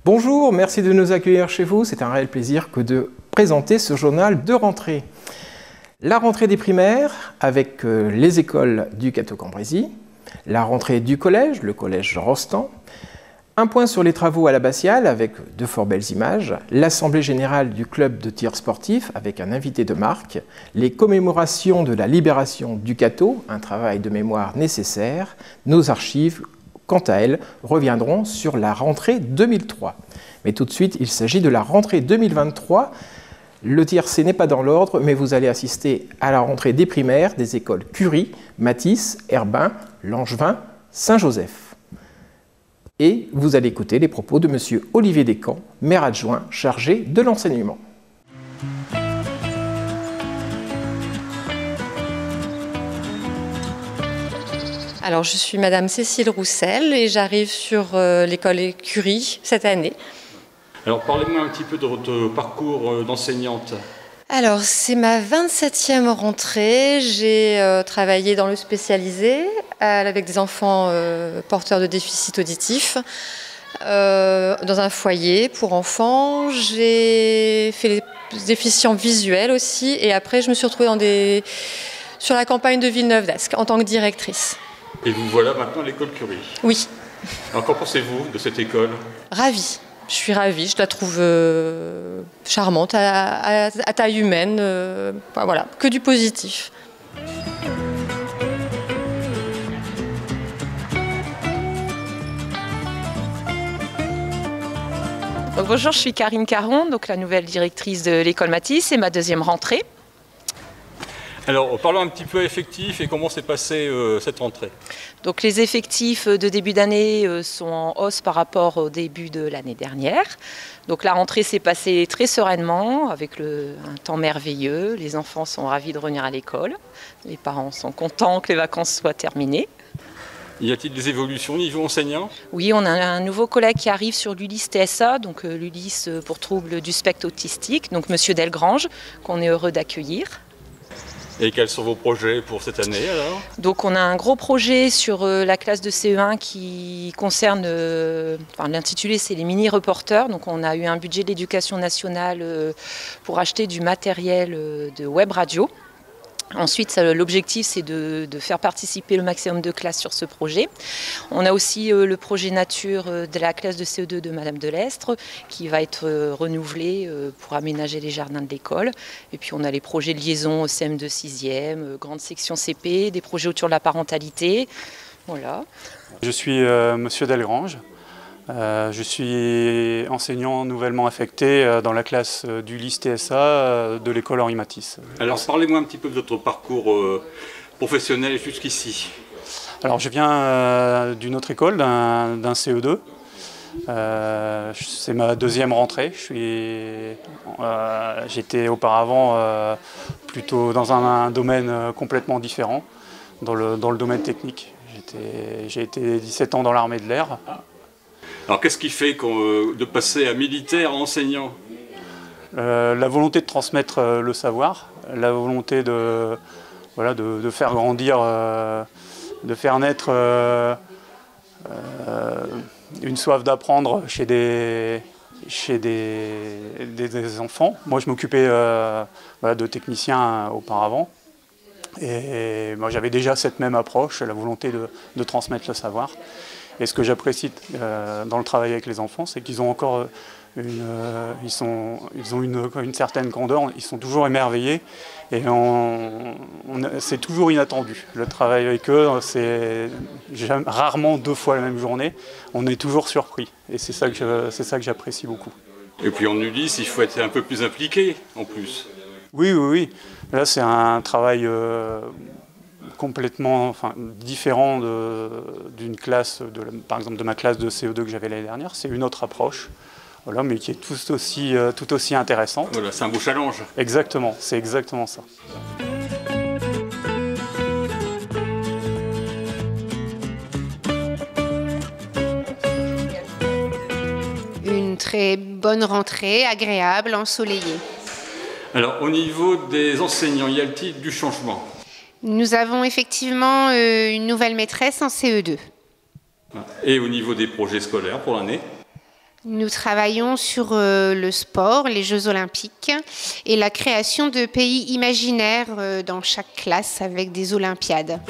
Bonjour, merci de nous accueillir chez vous. C'est un réel plaisir que de présenter ce journal de rentrée. La rentrée des primaires avec les écoles du Cateau-Cambrésis, la rentrée du collège, le collège Rostand, un point sur les travaux à l'abbatiale avec de fort belles images, l'assemblée générale du club de tir sportif avec un invité de marque, les commémorations de la libération du Cateau, un travail de mémoire nécessaire, nos archives, quant à elles, reviendront sur la rentrée 2003. Mais tout de suite, il s'agit de la rentrée 2023. Le tiercé n'est pas dans l'ordre, mais vous allez assister à la rentrée des primaires des écoles Curie, Matisse, Herbin, Langevin, Saint-Joseph. Et vous allez écouter les propos de M. Olivier Descamps, maire adjoint chargé de l'enseignement. Alors, je suis Madame Cécile Roussel et j'arrive sur l'école Curie cette année. Alors, parlez-moi un petit peu de votre parcours d'enseignante. Alors, c'est ma 27e rentrée. J'ai travaillé dans le spécialisé avec des enfants porteurs de déficit auditif dans un foyer pour enfants. J'ai fait les déficients visuels aussi et après, je me suis retrouvée sur la campagne de Villeneuve-d'Ascq en tant que directrice. Et vous voilà maintenant à l'école Curie. Oui. Alors, qu'en pensez-vous de cette école? Ravie. Je suis ravie, je la trouve charmante, à taille humaine, voilà, que du positif. Donc, bonjour, je suis Karine Caron, donc la nouvelle directrice de l'école Matisse, c'est ma deuxième rentrée. Alors, parlons un petit peu effectifs et comment s'est passée cette rentrée. Donc, les effectifs de début d'année sont en hausse par rapport au début de l'année dernière. Donc, la rentrée s'est passée très sereinement, avec un temps merveilleux. Les enfants sont ravis de revenir à l'école. Les parents sont contents que les vacances soient terminées. Y a-t-il des évolutions au niveau enseignant? Oui, on a un nouveau collègue qui arrive sur l'ULIS TSA, donc l'ULIS pour troubles du spectre autistique, donc Monsieur Delgrange, qu'on est heureux d'accueillir. Et quels sont vos projets pour cette année alors? Donc on a un gros projet sur la classe de CE1 qui concerne, l'intitulé c'est les mini-reporters. Donc on a eu un budget de l'éducation nationale pour acheter du matériel de web radio. Ensuite, l'objectif, c'est de faire participer le maximum de classes sur ce projet. On a aussi le projet nature de la classe de CE2 de Madame Delestre qui va être renouvelé pour aménager les jardins de l'école. Et puis, on a les projets de liaison au CM2 6e, grande section CP, des projets autour de la parentalité. Voilà. Je suis Monsieur Delgrange. Je suis enseignant nouvellement affecté dans la classe du LIS TSA de l'école Henri Matisse. Alors parlez-moi un petit peu de votre parcours professionnel jusqu'ici. Alors je viens d'une autre école, d'un CE2. C'est ma deuxième rentrée. J'étais auparavant plutôt dans un domaine complètement différent, dans le domaine technique. J'ai été 17 ans dans l'armée de l'air. Alors qu'est-ce qui fait de passer à militaire à enseignant? La volonté de transmettre le savoir, la volonté de faire grandir, de faire naître une soif d'apprendre chez des enfants. Moi je m'occupais de technicien auparavant et moi j'avais déjà cette même approche, la volonté de transmettre le savoir. Et ce que j'apprécie dans le travail avec les enfants, c'est qu'ils ont encore une certaine grandeur, ils sont toujours émerveillés et c'est toujours inattendu. Le travail avec eux, c'est rarement 2 fois la même journée, on est toujours surpris et c'est ça que j'apprécie beaucoup. Et puis en Ulysse, il faut être un peu plus impliqué en plus. Oui. Là c'est un travail complètement différent d'une classe, par exemple de ma classe de CE2 que j'avais l'année dernière. C'est une autre approche, voilà, mais qui est tout aussi intéressante. Voilà, c'est un beau challenge. Exactement, c'est exactement ça. Une très bonne rentrée, agréable, ensoleillée. Alors au niveau des enseignants, y a-t-il du changement? Nous avons effectivement une nouvelle maîtresse en CE2. Et au niveau des projets scolaires pour l'année? Nous travaillons sur le sport, les Jeux olympiques et la création de pays imaginaires dans chaque classe avec des olympiades.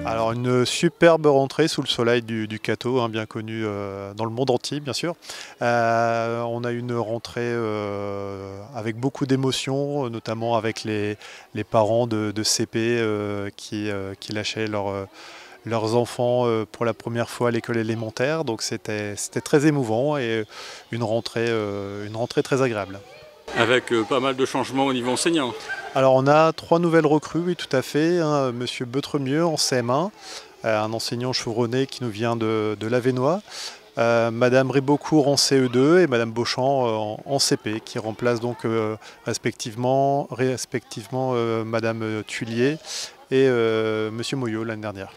Alors une superbe rentrée sous le soleil du Cateau, bien connu dans le monde entier bien sûr. On a eu une rentrée avec beaucoup d'émotions, notamment avec les parents de CP qui lâchaient leurs enfants pour la première fois à l'école élémentaire. Donc c'était très émouvant et une rentrée très agréable. Avec pas mal de changements au niveau enseignant. Alors on a 3 nouvelles recrues, oui tout à fait. Monsieur Beutremieux en CM1, un enseignant chevronné qui nous vient de Lavénois. Madame Ribocourt en CE2 et Madame Beauchamp en CP, qui remplacent donc respectivement Madame Thuillier et Monsieur Moyot l'année dernière.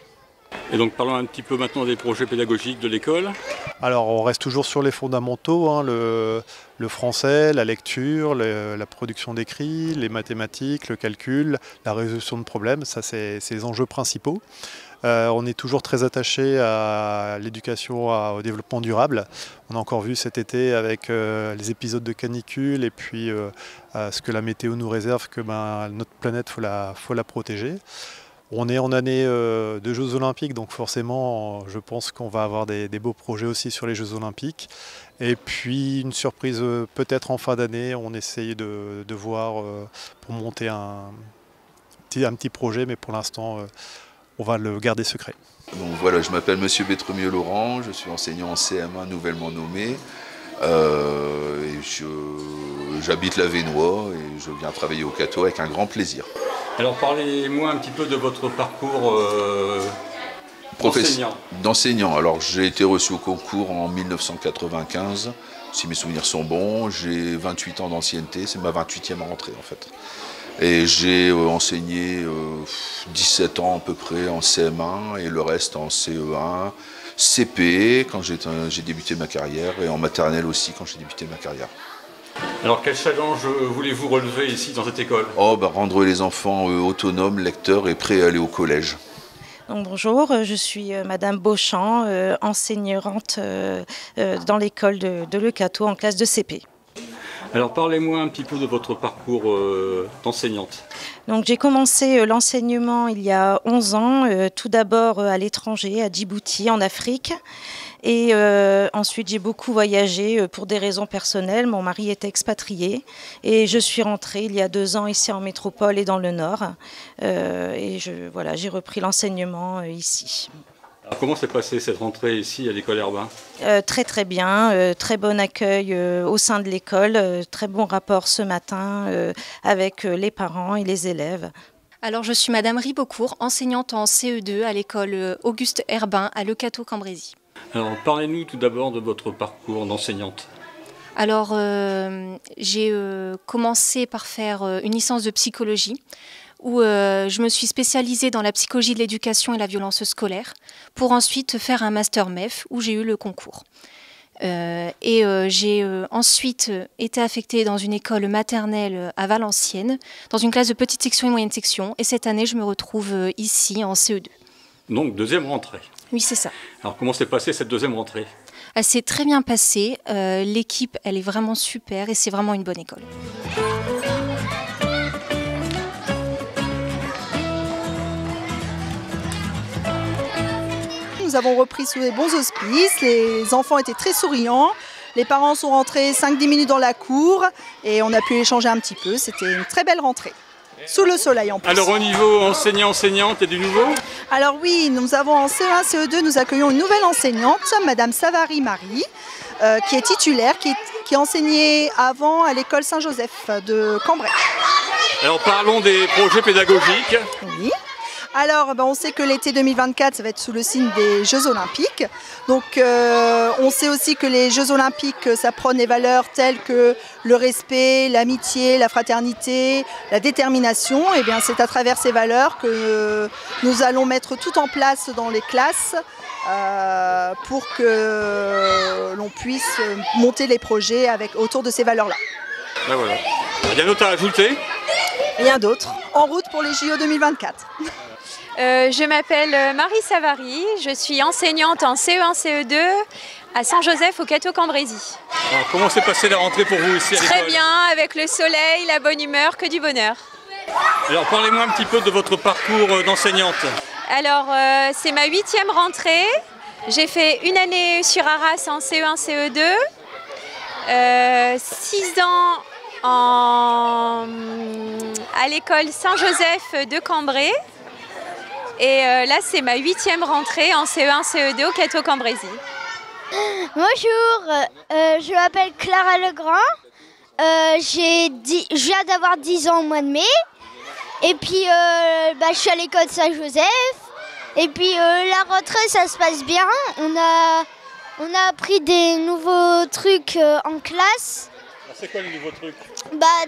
Et donc parlons un petit peu maintenant des projets pédagogiques de l'école. Alors on reste toujours sur les fondamentaux, le français, la lecture, la production d'écrit, les mathématiques, le calcul, la résolution de problèmes, ça c'est les enjeux principaux. On est toujours très attaché à l'éducation au développement durable. On a encore vu cet été avec les épisodes de canicule et puis ce que la météo nous réserve, que notre planète, faut la protéger. On est en année de Jeux Olympiques, donc forcément, je pense qu'on va avoir des beaux projets aussi sur les Jeux Olympiques. Et puis, une surprise peut-être en fin d'année, on essaye de voir pour monter un petit projet, mais pour l'instant, on va le garder secret. Donc voilà, je m'appelle Monsieur Beutremieux-Laurent, je suis enseignant en CM1 nouvellement nommé. J'habite Lavénois et je viens travailler au Cateau avec un grand plaisir. Alors parlez-moi un petit peu de votre parcours d'enseignant. Alors j'ai été reçu au concours en 1995, si mes souvenirs sont bons. J'ai 28 ans d'ancienneté, c'est ma 28e rentrée en fait. Et j'ai enseigné 17 ans à peu près en CM1 et le reste en CE1, CP quand j'ai débuté ma carrière et en maternelle aussi quand j'ai débuté ma carrière. Alors quel challenge voulez-vous relever ici dans cette école? Rendre les enfants autonomes, lecteurs et prêts à aller au collège. Donc, bonjour, je suis Madame Beauchamp, enseignante dans l'école de Le Cateau en classe de CP. Alors parlez-moi un petit peu de votre parcours d'enseignante. Donc j'ai commencé l'enseignement il y a 11 ans, tout d'abord à l'étranger, à Djibouti, en Afrique. Et ensuite j'ai beaucoup voyagé pour des raisons personnelles. Mon mari était expatrié et je suis rentrée il y a 2 ans ici en métropole et dans le Nord. Et j'ai repris l'enseignement ici. Alors comment s'est passée cette rentrée ici à l'école Herbin? Très très bien, très bon accueil au sein de l'école, très bon rapport ce matin avec les parents et les élèves. Alors je suis Madame Ribocourt, enseignante en CE2 à l'école Auguste Herbin à Le Cateau-Cambrésis. Alors parlez-nous tout d'abord de votre parcours d'enseignante. Alors j'ai commencé par faire une licence de psychologie où je me suis spécialisée dans la psychologie de l'éducation et la violence scolaire pour ensuite faire un master MEF où j'ai eu le concours. J'ai ensuite été affectée dans une école maternelle à Valenciennes, dans une classe de petite section et moyenne section. Et cette année, je me retrouve ici en CE2. Donc, deuxième rentrée. Oui, c'est ça. Alors, comment s'est passée cette deuxième rentrée? Elle s'est très bien passée. L'équipe, elle est vraiment super et c'est vraiment une bonne école. Nous avons repris sous les bons auspices, les enfants étaient très souriants, les parents sont rentrés 5-10 minutes dans la cour et on a pu échanger un petit peu, c'était une très belle rentrée, sous le soleil en plus. Alors au niveau enseignant-enseignante, il y a du nouveau? Alors oui, nous avons en CE1, CE2, nous accueillons une nouvelle enseignante, Madame Savary Marie, qui est titulaire, qui enseignait avant à l'école Saint-Joseph de Cambrai. Alors parlons des projets pédagogiques. Oui. Alors, on sait que l'été 2024, ça va être sous le signe des Jeux Olympiques. Donc, on sait aussi que les Jeux Olympiques, ça prône des valeurs telles que le respect, l'amitié, la fraternité, la détermination. Et bien, c'est à travers ces valeurs que nous allons mettre tout en place dans les classes pour que l'on puisse monter les projets autour de ces valeurs-là. Ben voilà. Il y a d'autres à ajouter? rien d'autre. En route pour les JO 2024. Je m'appelle Marie Savary, je suis enseignante en CE1, CE2 à Saint-Joseph au Cateau-Cambrésis. Comment s'est passée la rentrée pour vous ici à l'école? Très bien, avec le soleil, la bonne humeur, que du bonheur. Alors parlez-moi un petit peu de votre parcours d'enseignante. Alors c'est ma 8e rentrée, j'ai fait une année sur Arras en CE1, CE2, 6 ans à l'école Saint-Joseph de Cambrai. Et là, c'est ma 8e rentrée en CE1, CE2 au Cateau-Cambrésis. Bonjour, je m'appelle Clara Legrand. Je viens d'avoir 10 ans au mois de mai. Et puis, je suis à l'école Saint-Joseph. Et puis, la rentrée, ça se passe bien. On a appris des nouveaux trucs en classe. C'est quoi les nouveaux trucs?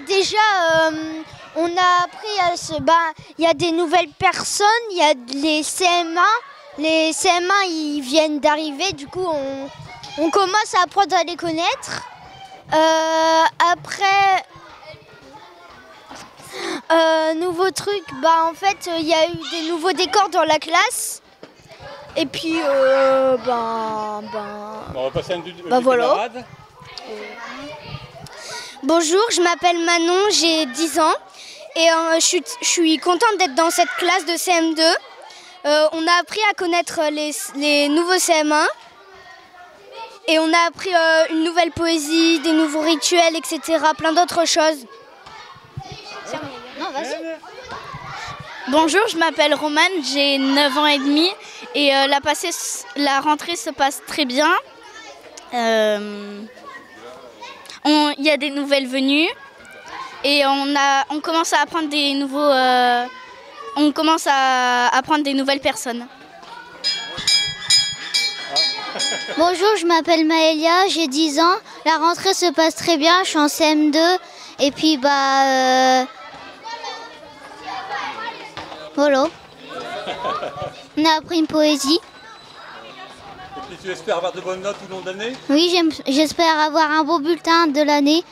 Déjà, on a appris à il y a des nouvelles personnes, il y a les CM1. Les CM1, ils viennent d'arriver, du coup, on commence à apprendre à les connaître. Après, nouveau truc, en fait, il y a eu des nouveaux décors dans la classe. Et puis, On va passer à une voilà. camarade. Bonjour, je m'appelle Manon, j'ai 10 ans et je suis contente d'être dans cette classe de CM2. On a appris à connaître les nouveaux CM1 et on a appris une nouvelle poésie, des nouveaux rituels, etc. Plein d'autres choses. Non, vas-y. Bonjour, je m'appelle Romane, j'ai 9 ans et demi et la rentrée se passe très bien. Il y a des nouvelles venues et on commence à apprendre des nouvelles personnes. Bonjour, je m'appelle Maëlia, j'ai 10 ans. La rentrée se passe très bien, je suis en CM2 et puis voilà. On a appris une poésie. Et tu espères avoir de bonnes notes tout le long de l'année? Oui, j'espère avoir un beau bulletin de l'année.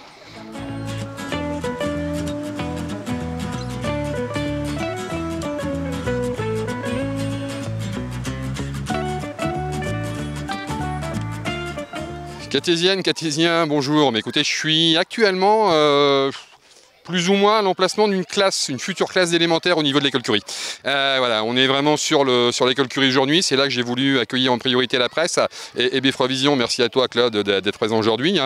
Cathésienne, cathésien, bonjour. Mais écoutez, je suis actuellement plus ou moins à l'emplacement d'une classe, une future classe d'élémentaire au niveau de l'école Curie. Voilà, on est vraiment sur l'école Curie aujourd'hui. C'est là que j'ai voulu accueillir en priorité la presse. Et Beffroi Vision, merci à toi Claude d'être présent aujourd'hui.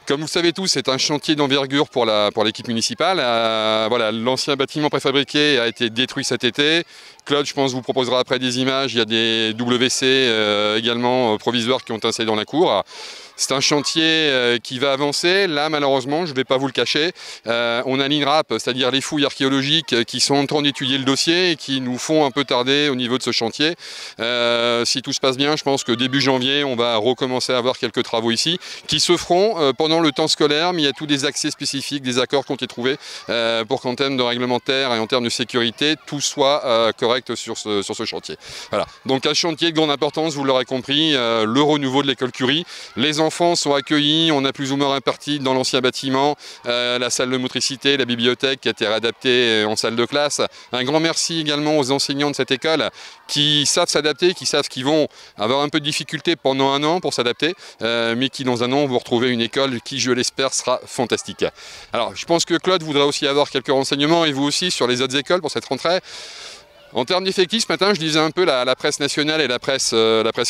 Comme vous le savez tous, c'est un chantier d'envergure pour l'équipe municipale. Voilà, l'ancien bâtiment préfabriqué a été détruit cet été. Claude, je pense, vous proposera après des images. Il y a des WC également provisoires qui ont installé dans la cour. C'est un chantier qui va avancer. Là, malheureusement, je ne vais pas vous le cacher, on a l'INRAP, c'est-à-dire les fouilles archéologiques qui sont en train d'étudier le dossier et qui nous font un peu tarder au niveau de ce chantier. Si tout se passe bien, je pense que début janvier, on va recommencer à avoir quelques travaux ici qui se feront pendant le temps scolaire, mais il y a tous des accès spécifiques, des accords qui ont été trouvés pour qu'en termes de réglementaire et en termes de sécurité, tout soit correct sur ce chantier. Voilà. Donc un chantier de grande importance, vous l'aurez compris, le renouveau de l'école Curie. Les enfants sont accueillis, on a plus ou moins réparti dans l'ancien bâtiment la salle de motricité, la bibliothèque qui a été réadaptée en salle de classe. Un grand merci également aux enseignants de cette école qui savent s'adapter, qui savent qu'ils vont avoir un peu de difficulté pendant un an pour s'adapter, mais qui dans un an vont retrouver une école qui, je l'espère, sera fantastique. Alors je pense que Claude voudrait aussi avoir quelques renseignements et vous aussi sur les autres écoles pour cette rentrée. En termes d'effectifs, ce matin, je lisais un peu la presse nationale et la presse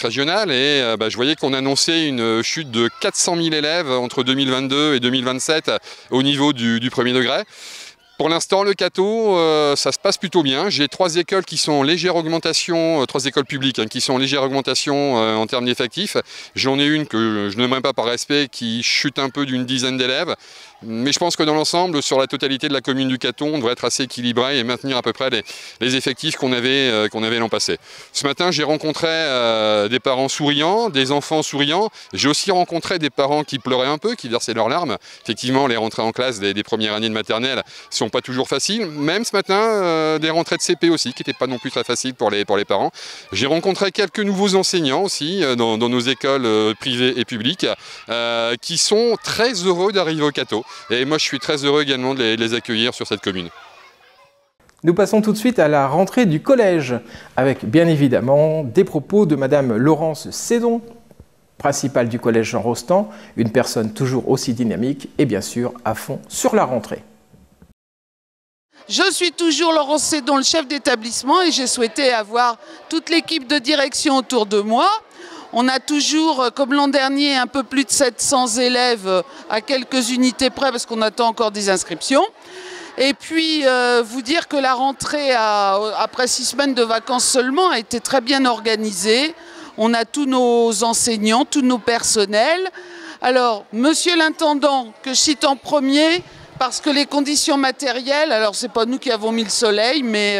régionale et je voyais qu'on annonçait une chute de 400 000 élèves entre 2022 et 2027 au niveau du premier degré. Pour l'instant, le Cateau, ça se passe plutôt bien. J'ai 3 écoles qui sont en légère augmentation, 3 écoles publiques qui sont en légère augmentation en termes d'effectifs. J'en ai une que je n'aimerais pas par respect qui chute un peu d'une dizaine d'élèves. Mais je pense que dans l'ensemble, sur la totalité de la commune du Cateau, on devrait être assez équilibré et maintenir à peu près les effectifs qu'on avait l'an passé. Ce matin, j'ai rencontré des parents souriants, des enfants souriants. J'ai aussi rencontré des parents qui pleuraient un peu, qui versaient leurs larmes. Effectivement, les rentrées en classe des premières années de maternelle sont pas toujours faciles. Même ce matin, des rentrées de CP aussi, qui n'étaient pas non plus très faciles pour les parents. J'ai rencontré quelques nouveaux enseignants aussi dans nos écoles privées et publiques qui sont très heureux d'arriver au Cateau. Et moi, je suis très heureux également de les accueillir sur cette commune. Nous passons tout de suite à la rentrée du collège, avec bien évidemment des propos de Madame Laurence Cédon, principale du collège Jean Rostand, une personne toujours aussi dynamique et bien sûr à fond sur la rentrée. Je suis toujours Laurence Cédon, le chef d'établissement, et j'ai souhaité avoir toute l'équipe de direction autour de moi. On a toujours, comme l'an dernier, un peu plus de 700 élèves à quelques unités près parce qu'on attend encore des inscriptions. Et puis, vous dire que la rentrée, après 6 semaines de vacances seulement, a été très bien organisée. On a tous nos enseignants, tous nos personnels. Alors, monsieur l'intendant, que je cite en premier, parce que les conditions matérielles, alors c'est pas nous qui avons mis le soleil, mais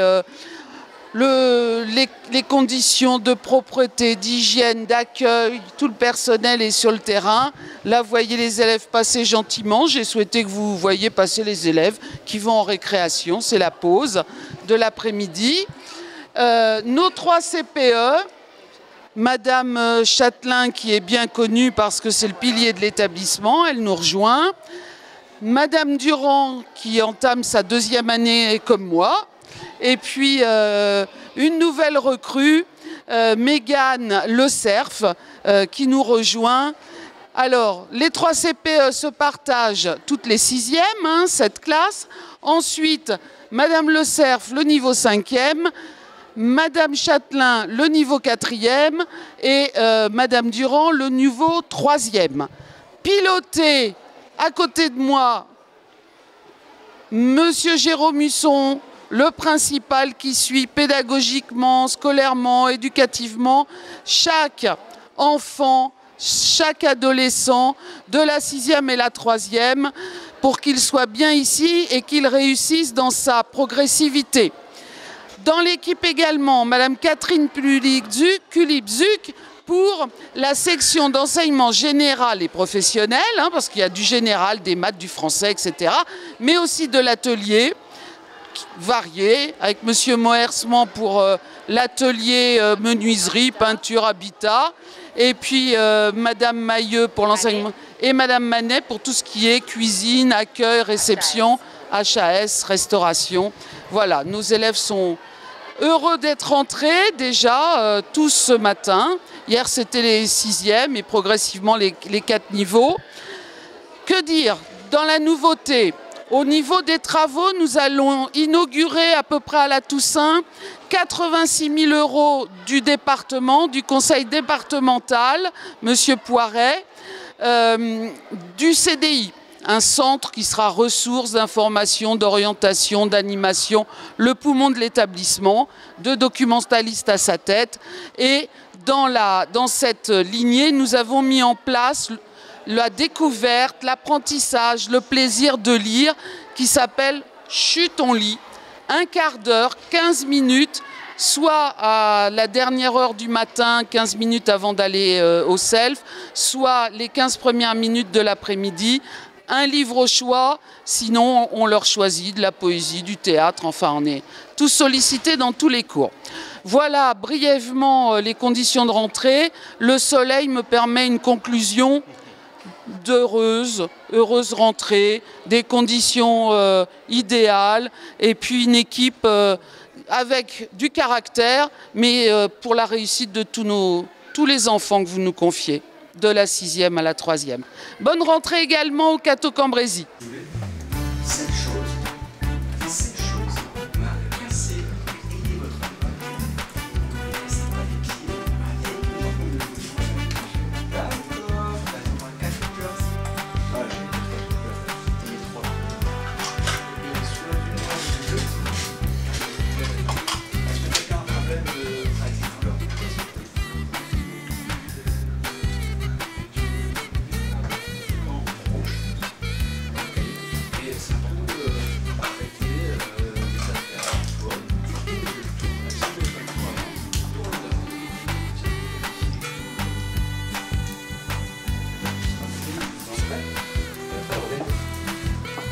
les conditions de propreté, d'hygiène, d'accueil, tout le personnel est sur le terrain. Là, vous voyez les élèves passer gentiment. J'ai souhaité que vous voyiez passer les élèves qui vont en récréation. C'est la pause de l'après-midi. Nos 3 CPE, Madame Châtelain, qui est bien connue parce que c'est le pilier de l'établissement, elle nous rejoint. Madame Durand, qui entame sa 2e année comme moi. Et puis, une nouvelle recrue, Mégane Le Cerf, qui nous rejoint. Alors, les 3 CPE se partagent toutes les 6e, cette classe. Ensuite, Madame Le Cerf, le niveau 5e. Madame Châtelain, le niveau 4e. Et Madame Durand, le niveau 3e. Piloté à côté de moi, Monsieur Jérôme Husson, le principal qui suit pédagogiquement, scolairement, éducativement, chaque enfant, chaque adolescent de la 6e et la 3e pour qu'il soit bien ici et qu'il réussisse dans sa progressivité. Dans l'équipe également, Madame Catherine Kulibzuk pour la section d'enseignement général et professionnel, parce qu'il y a du général, des maths, du français, etc., mais aussi de l'atelier varié, avec Monsieur Moersman pour l'atelier menuiserie, peinture, habitat, et puis Madame Mailleux pour l'enseignement, et Madame Manet pour tout ce qui est cuisine, accueil, réception, HAS, restauration. Voilà, nos élèves sont heureux d'être rentrés déjà, tous ce matin. Hier, c'était les 6e et progressivement les 4 niveaux. Que dire dans la nouveauté? Au niveau des travaux, nous allons inaugurer à peu près à la Toussaint 86 000 € du département, du conseil départemental, Monsieur Poiret, du CDI. Un centre qui sera ressource d'information, d'orientation, d'animation, le poumon de l'établissement, 2 documentalistes à sa tête. Et dans cette lignée, nous avons mis en place la découverte, l'apprentissage, le plaisir de lire, qui s'appelle Chut, on lit. 1 quart d'heure, 15 minutes, soit à la dernière heure du matin, 15 minutes avant d'aller au self, soit les 15 premières minutes de l'après-midi. Un livre au choix, sinon on leur choisit de la poésie, du théâtre, enfin on est tous sollicités dans tous les cours. Voilà brièvement les conditions de rentrée. Le soleil me permet une conclusion d'heureuse rentrée, des conditions idéales, et puis une équipe avec du caractère, mais pour la réussite de tous les enfants que vous nous confiez, de la 6e à la 3e. Bonne rentrée également au Cateau Cambrésis. Cette chose m'a cassé votre c'est pas les pieds avec d'accord, attends, 4 classes. Ah, j'ai 3. Soit du jeu. Est-ce que quelqu'un a un problème avec les couleurs?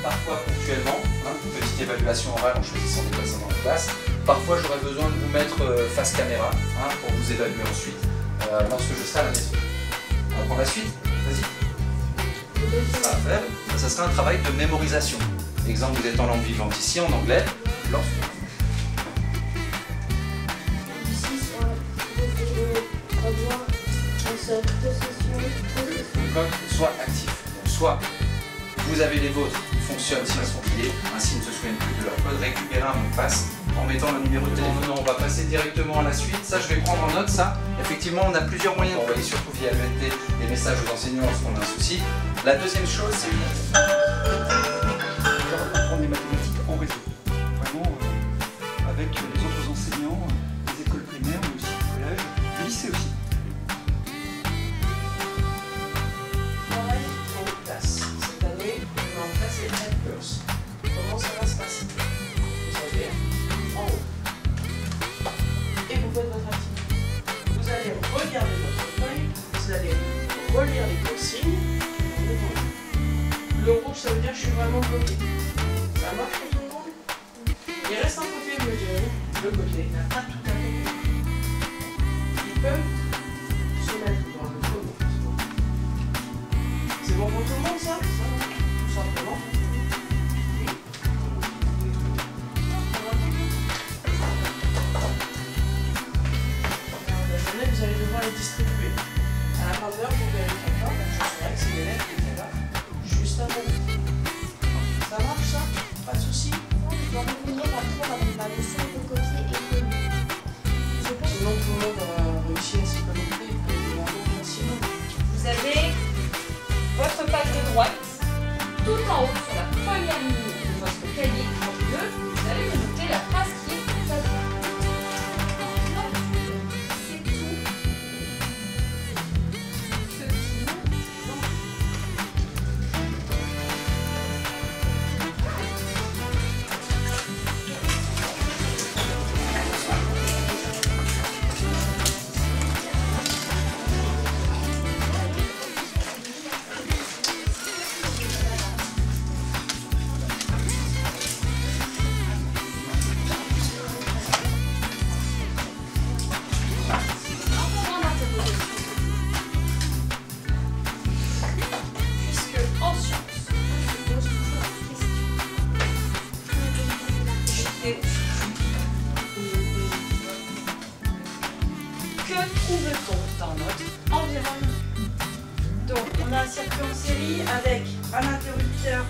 Parfois ponctuellement, petite évaluation orale en choisissant des personnes dans la classe. Parfois j'aurai besoin de vous mettre face caméra pour vous évaluer ensuite lorsque je serai à la maison. On va prendre la suite. Vas-y. Ça va faire. Ça sera un travail de mémorisation. Exemple, vous êtes en langue vivante ici en anglais. soit vous avez les vôtres qui fonctionnent s'ils sont pliés, ainsi ils ne se souviennent plus de leur code, récupérer un mot de passe en mettant le numéro de téléphone. Non, on va passer directement à la suite. Ça, je vais prendre en note ça. Effectivement, on a plusieurs moyens d'envoyer, surtout via l'UNT, des messages aux enseignants lorsqu'on a un souci. La deuxième chose, c'est apprendre les mathématiques en réseau. Vraiment, avec les autres enseignants, les écoles primaires, mais aussi les collèges, les lycées aussi. Travail en classe. Cette année, on met en place les helpers. Comment ça va se passer? Vous allez en haut. Et vous faites votre activité. Vous allez regarder votre feuille, vous allez relire les consignes. Le rouge, ça veut dire que je suis vraiment bloqué. Ça marche pour tout le monde? Il reste un côté de le côté, il n'a pas tout à fait. Ils peuvent se mettre dans le feu. C'est bon pour tout le monde, ça? Tout simplement. La journée, vous allez devoir les distribuer. À la fin d'heure, vous vérifiez pas, je saurais que c'est l'élève qui était là, juste avant. Ça marche, ça? Pas de soucis? Je dois revenir apprendre avec ma leçon de copier et coller. Sinon, tout le monde a réussi à s'y connecter et puis facilement. Vous avez votre page de droite, tout en haut sur la première ligne de votre cahier bleu, vous allez me noter la phrase qui est tout à droite. C'est tout. Ce qui nous avec un interrupteur,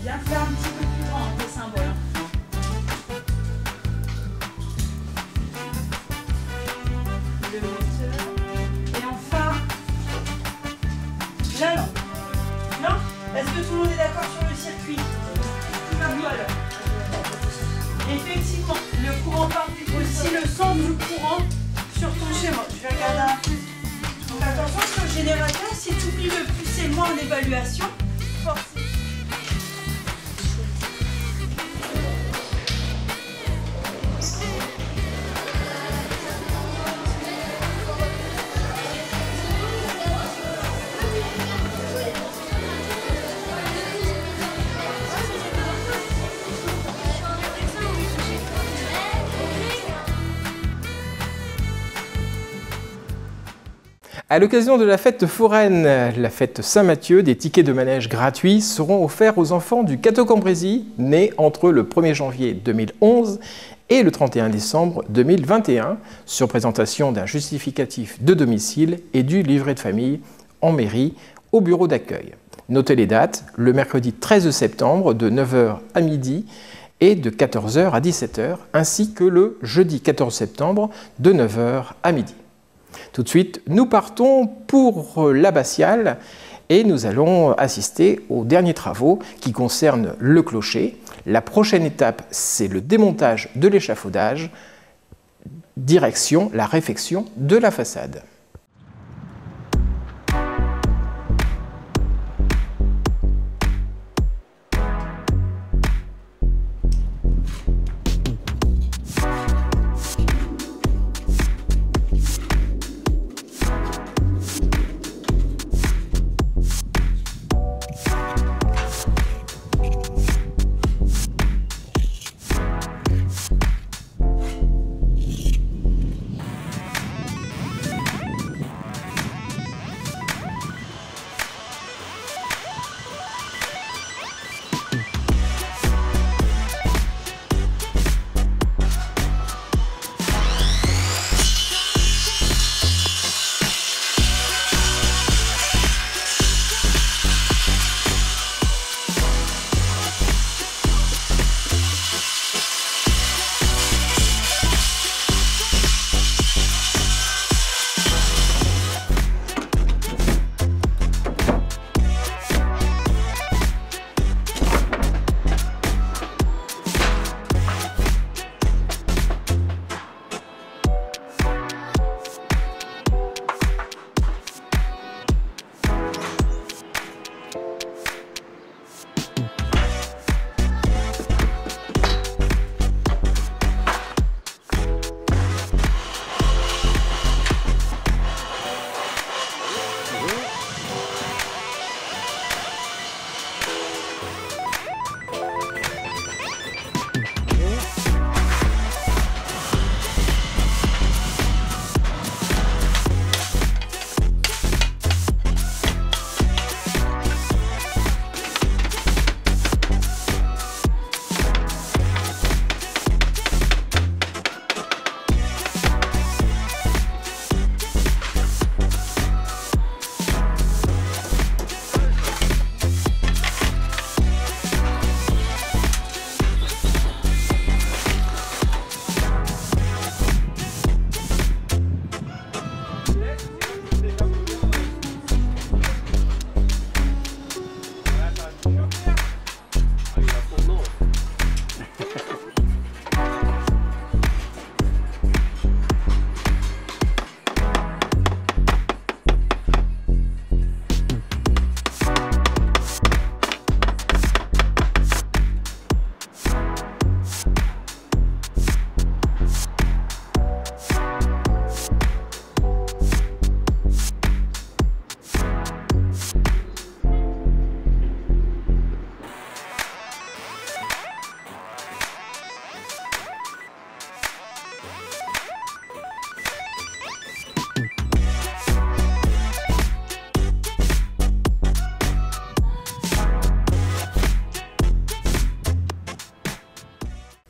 bien faire un petit peu plus grand des symboles. Le moteur. Et enfin, la lampe. Non? Est-ce que tout le monde est d'accord sur le circuit? Voilà. Effectivement, le courant part du aussi le centre du courant sur ton schéma. Je vais regarder un peu. Donc attention sur le générateur, si tu oublies le plus et le moins en évaluation, force. À l'occasion de la fête foraine, la fête Saint-Mathieu, des tickets de manège gratuits seront offerts aux enfants du Cateau-Cambrésis, nés entre le 1er janvier 2011 et le 31 décembre 2021, sur présentation d'un justificatif de domicile et du livret de famille en mairie au bureau d'accueil. Notez les dates, le mercredi 13 septembre de 9h à midi et de 14h à 17h, ainsi que le jeudi 14 septembre de 9h à midi. Tout de suite, nous partons pour l'abbatiale et nous allons assister aux derniers travaux qui concernent le clocher. La prochaine étape, c'est le démontage de l'échafaudage, direction la réfection de la façade.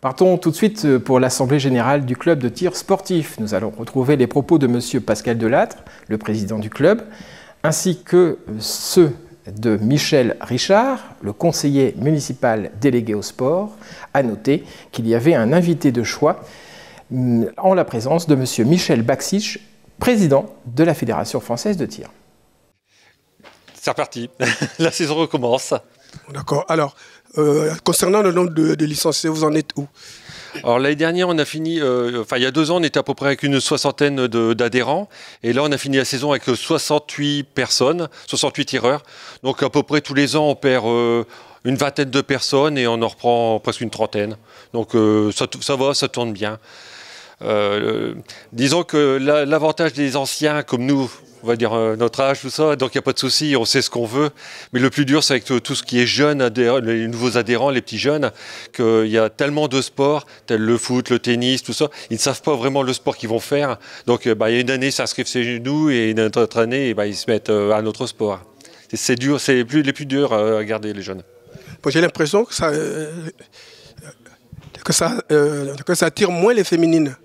Partons tout de suite pour l'Assemblée générale du club de tir sportif. Nous allons retrouver les propos de M. Pascal Delattre, le président du club, ainsi que ceux de Michel Richard, le conseiller municipal délégué au sport. À noter qu'il y avait un invité de choix en la présence de M. Michel Baksich, président de la Fédération française de tir. C'est reparti, la saison recommence. D'accord. Alors, concernant le nombre de licenciés, vous en êtes où? Alors l'année dernière, on a fini, il y a 2 ans, on était à peu près avec une 60aine d'adhérents. Et là, on a fini la saison avec 68 personnes, 68 tireurs. Donc à peu près tous les ans, on perd une vingtaine de personnes et on en reprend presque une trentaine. Donc ça va, ça tourne bien. Disons que l'avantage des anciens comme nous, on va dire notre âge, tout ça, donc il n'y a pas de souci, on sait ce qu'on veut. Mais le plus dur, c'est avec tout ce qui est jeune, les nouveaux adhérents, les petits jeunes, qu'il y a tellement de sports, tel le foot, le tennis, tout ça, ils ne savent pas vraiment le sport qu'ils vont faire. Donc il y a une année, ils s'inscrivent chez nous et une autre année, ils se mettent à un autre sport. C'est dur, c'est les plus durs à garder les jeunes. Bon, j'ai l'impression que ça attire moins les féminines.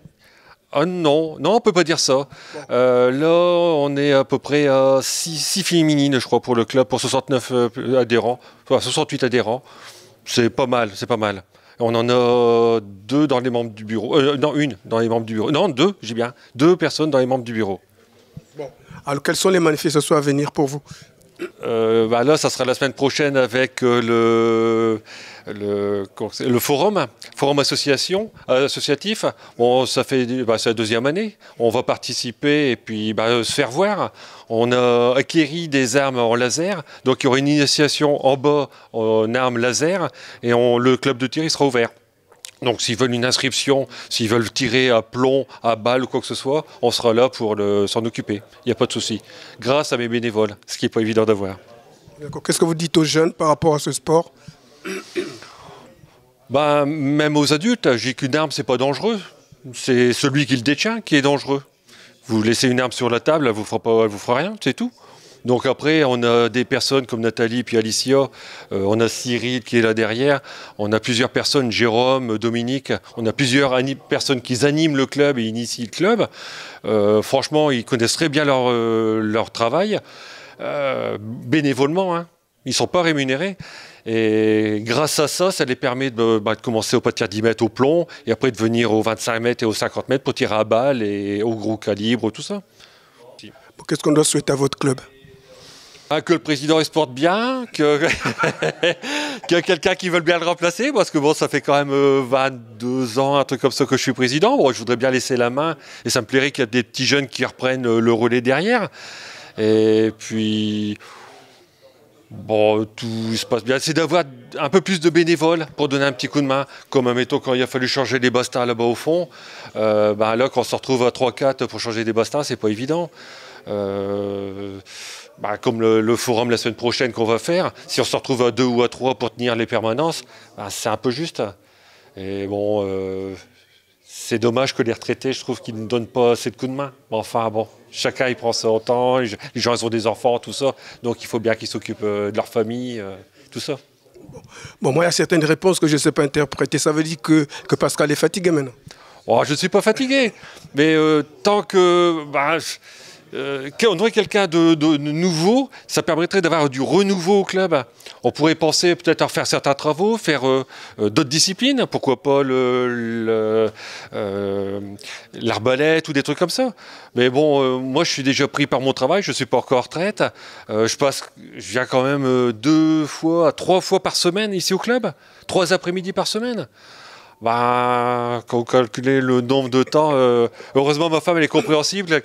Ah non, on ne peut pas dire ça. Là, on est à peu près à 6 féminines, je crois, pour le club, pour 69 adhérents, enfin 68 adhérents. C'est pas mal, c'est pas mal. On en a 2 dans les membres du bureau. Non, une dans les membres du bureau. Non, 2, j'ai bien. 2 personnes dans les membres du bureau. Bon. Alors, quelles sont les manifestations à venir pour vous? Là, ça sera la semaine prochaine avec le forum associatif. Bon, ça fait c'est la 2e année. On va participer et puis se faire voir. On a acquéri des armes en laser, donc il y aura une initiation en bas en armes laser et le club de tir il sera ouvert. Donc s'ils veulent une inscription, s'ils veulent tirer à plomb, à balle ou quoi que ce soit, on sera là pour s'en occuper. Il n'y a pas de souci. Grâce à mes bénévoles, ce qui n'est pas évident d'avoir. Qu'est-ce que vous dites aux jeunes par rapport à ce sport? Même aux adultes, j'ai qu'une arme, c'est pas dangereux. C'est celui qui le détient qui est dangereux. Vous laissez une arme sur la table, elle vous fera rien, c'est tout. Donc après, on a des personnes comme Nathalie puis Alicia, on a Cyril qui est là derrière, on a plusieurs personnes, Jérôme, Dominique, on a plusieurs personnes qui animent le club et initient le club. Franchement, ils connaissent très bien leur travail, bénévolement, hein. Ils ne sont pas rémunérés. Et grâce à ça, ça les permet de commencer au pas de tir 10 mètres au plomb, et après de venir aux 25 mètres et aux 50 mètres pour tirer à balle et au gros calibre, tout ça. Qu'est-ce qu'on doit souhaiter à votre club? Que le président se porte bien, qu'il y a quelqu'un qui veut bien le remplacer, parce que bon, ça fait quand même 22 ans, un truc comme ça que je suis président. Bon, je voudrais bien laisser la main, et ça me plairait qu'il y ait des petits jeunes qui reprennent le relais derrière. Et puis, bon, tout se passe bien. C'est d'avoir un peu plus de bénévoles pour donner un petit coup de main. Comme, admettons, quand il a fallu changer les bastins là-bas au fond, là, quand on se retrouve à 3-4 pour changer des bastins, c'est pas évident. Comme le forum la semaine prochaine qu'on va faire, si on se retrouve à 2 ou à 3 pour tenir les permanences, c'est un peu juste. Et bon, c'est dommage que les retraités, je trouve qu'ils ne donnent pas assez de coups de main. Enfin bon, chacun il prend son temps, les gens ils ont des enfants, tout ça, donc il faut bien qu'ils s'occupent de leur famille, tout ça. Bon, moi il y a certaines réponses que je ne sais pas interpréter, ça veut dire que Pascal est fatigué maintenant? Oh, je ne suis pas fatigué, mais tant que... on aurait quelqu'un de nouveau, ça permettrait d'avoir du renouveau au club. On pourrait penser peut-être à refaire certains travaux, faire d'autres disciplines, pourquoi pas l'arbalète ou des trucs comme ça. Mais bon, moi je suis déjà pris par mon travail, je ne suis pas encore en retraite. Je viens quand même 2 fois, 3 fois par semaine ici au club, 3 après-midi par semaine. Quand vous calculez le nombre de temps, heureusement ma femme elle est compréhensible,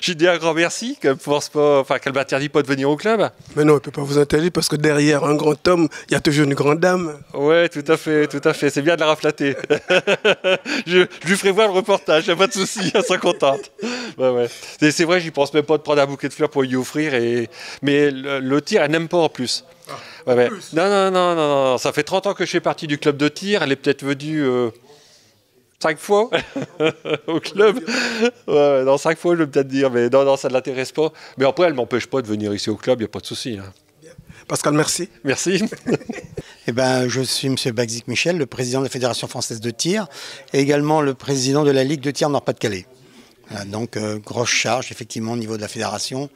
j'ai dit un grand merci, qu'elle ne m'interdit pas de venir au club. Mais non, elle ne peut pas vous interdire parce que derrière un grand homme, il y a toujours une grande dame. Oui, tout à fait, c'est bien de la raflatter. je lui ferai voir le reportage, il n'y a pas de souci, elle sera contente. Ouais. C'est vrai, j'y pense même pas de prendre un bouquet de fleurs pour lui offrir, mais le tir, elle n'aime pas en plus. Ouais. Non, ça fait 30 ans que je fais partie du club de tir, elle est peut-être venue 5 fois au club. Ouais, dans 5 fois, je vais peut-être dire, mais non, ça ne l'intéresse pas. Mais après, elle ne m'empêche pas de venir ici au club, il n'y a pas de souci. Hein. Pascal, merci. Merci. Eh ben, je suis M. Bagzik Michel, le président de la Fédération française de tir, et également le président de la Ligue de tir Nord-Pas-de-Calais. Voilà, donc, grosse charge, effectivement, au niveau de la fédération,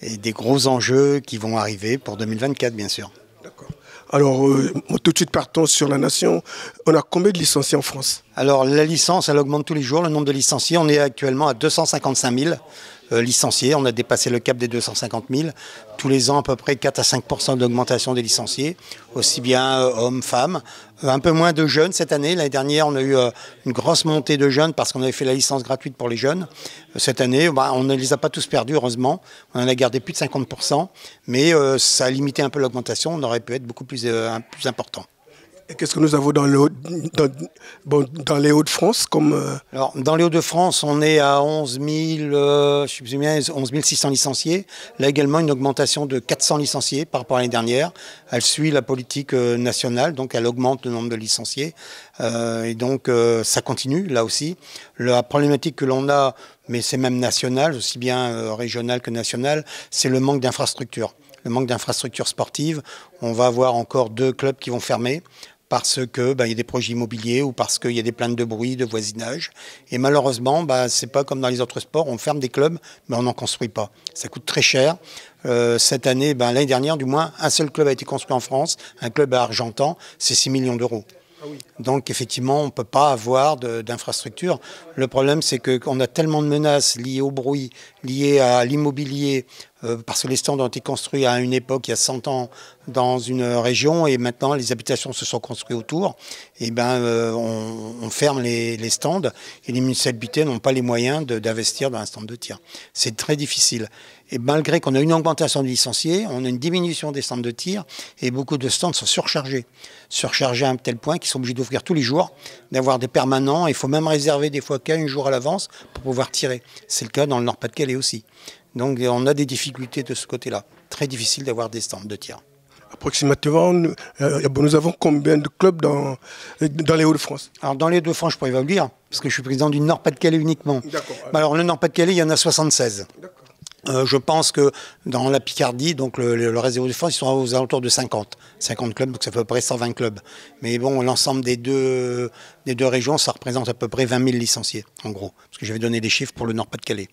et des gros enjeux qui vont arriver pour 2024, bien sûr. D'accord. Alors, tout de suite partons sur la nation. On a combien de licenciés en France? Alors, la licence, elle augmente tous les jours, le nombre de licenciés. On est actuellement à 255 000 licenciés. On a dépassé le cap des 250 000. Tous les ans, à peu près 4 à 5% d'augmentation des licenciés, aussi bien hommes, femmes. Un peu moins de jeunes cette année. L'année dernière, on a eu une grosse montée de jeunes parce qu'on avait fait la licence gratuite pour les jeunes. Cette année, on ne les a pas tous perdus, heureusement. On en a gardé plus de 50%, mais ça a limité un peu l'augmentation. On aurait pu être beaucoup plus important. Et qu'est-ce que nous avons dans les Hauts-de-France comme Alors, dans les Hauts-de-France, on est à 11 600 licenciés. Là également, une augmentation de 400 licenciés par rapport à l'année dernière. Elle suit la politique nationale, donc elle augmente le nombre de licenciés. Et donc, ça continue, là aussi. La problématique que l'on a, mais c'est même national, aussi bien régional que national, c'est le manque d'infrastructures. Le manque d'infrastructures sportives. On va avoir encore 2 clubs qui vont fermer, parce que y a des projets immobiliers ou parce qu'il y a des plaintes de bruit, de voisinage. Et malheureusement, c'est pas comme dans les autres sports, on ferme des clubs, mais on n'en construit pas. Ça coûte très cher. Cette année, l'année dernière, du moins, un seul club a été construit en France, un club à Argentan, c'est 6 millions d'euros. Ah oui. Donc effectivement, on ne peut pas avoir d'infrastructure. Le problème, c'est qu'on a tellement de menaces liées au bruit, liées à l'immobilier, parce que les stands ont été construits à une époque, il y a 100 ans, dans une région, et maintenant les habitations se sont construites autour. Et on ferme les stands, et les municipalités n'ont pas les moyens d'investir dans un stand de tir. C'est très difficile. Et malgré qu'on a une augmentation de licenciés, on a une diminution des stands de tir, et beaucoup de stands sont surchargés à un tel point qu'ils sont obligés d'ouvrir tous les jours, d'avoir des permanents. Il faut même réserver des fois qu'un jour à l'avance pour pouvoir tirer. C'est le cas dans le Nord-Pas-de-Calais aussi. Donc on a des difficultés de ce côté-là. Très difficile d'avoir des stands de tir. Approximativement, nous avons combien de clubs dans les Hauts-de-France? Alors dans les Hauts-de-France, je pourrais vous le dire, parce que je suis président du Nord-Pas-de-Calais uniquement. Alors le Nord-Pas-de-Calais, il y en a 76. Je pense que dans la Picardie, donc le reste des Hauts-de-France, ils sont aux alentours de 50 clubs, donc ça fait à peu près 120 clubs. Mais bon, l'ensemble des deux régions, ça représente à peu près 20 000 licenciés, en gros. Parce que je vais donner des chiffres pour le Nord-Pas-de-Calais.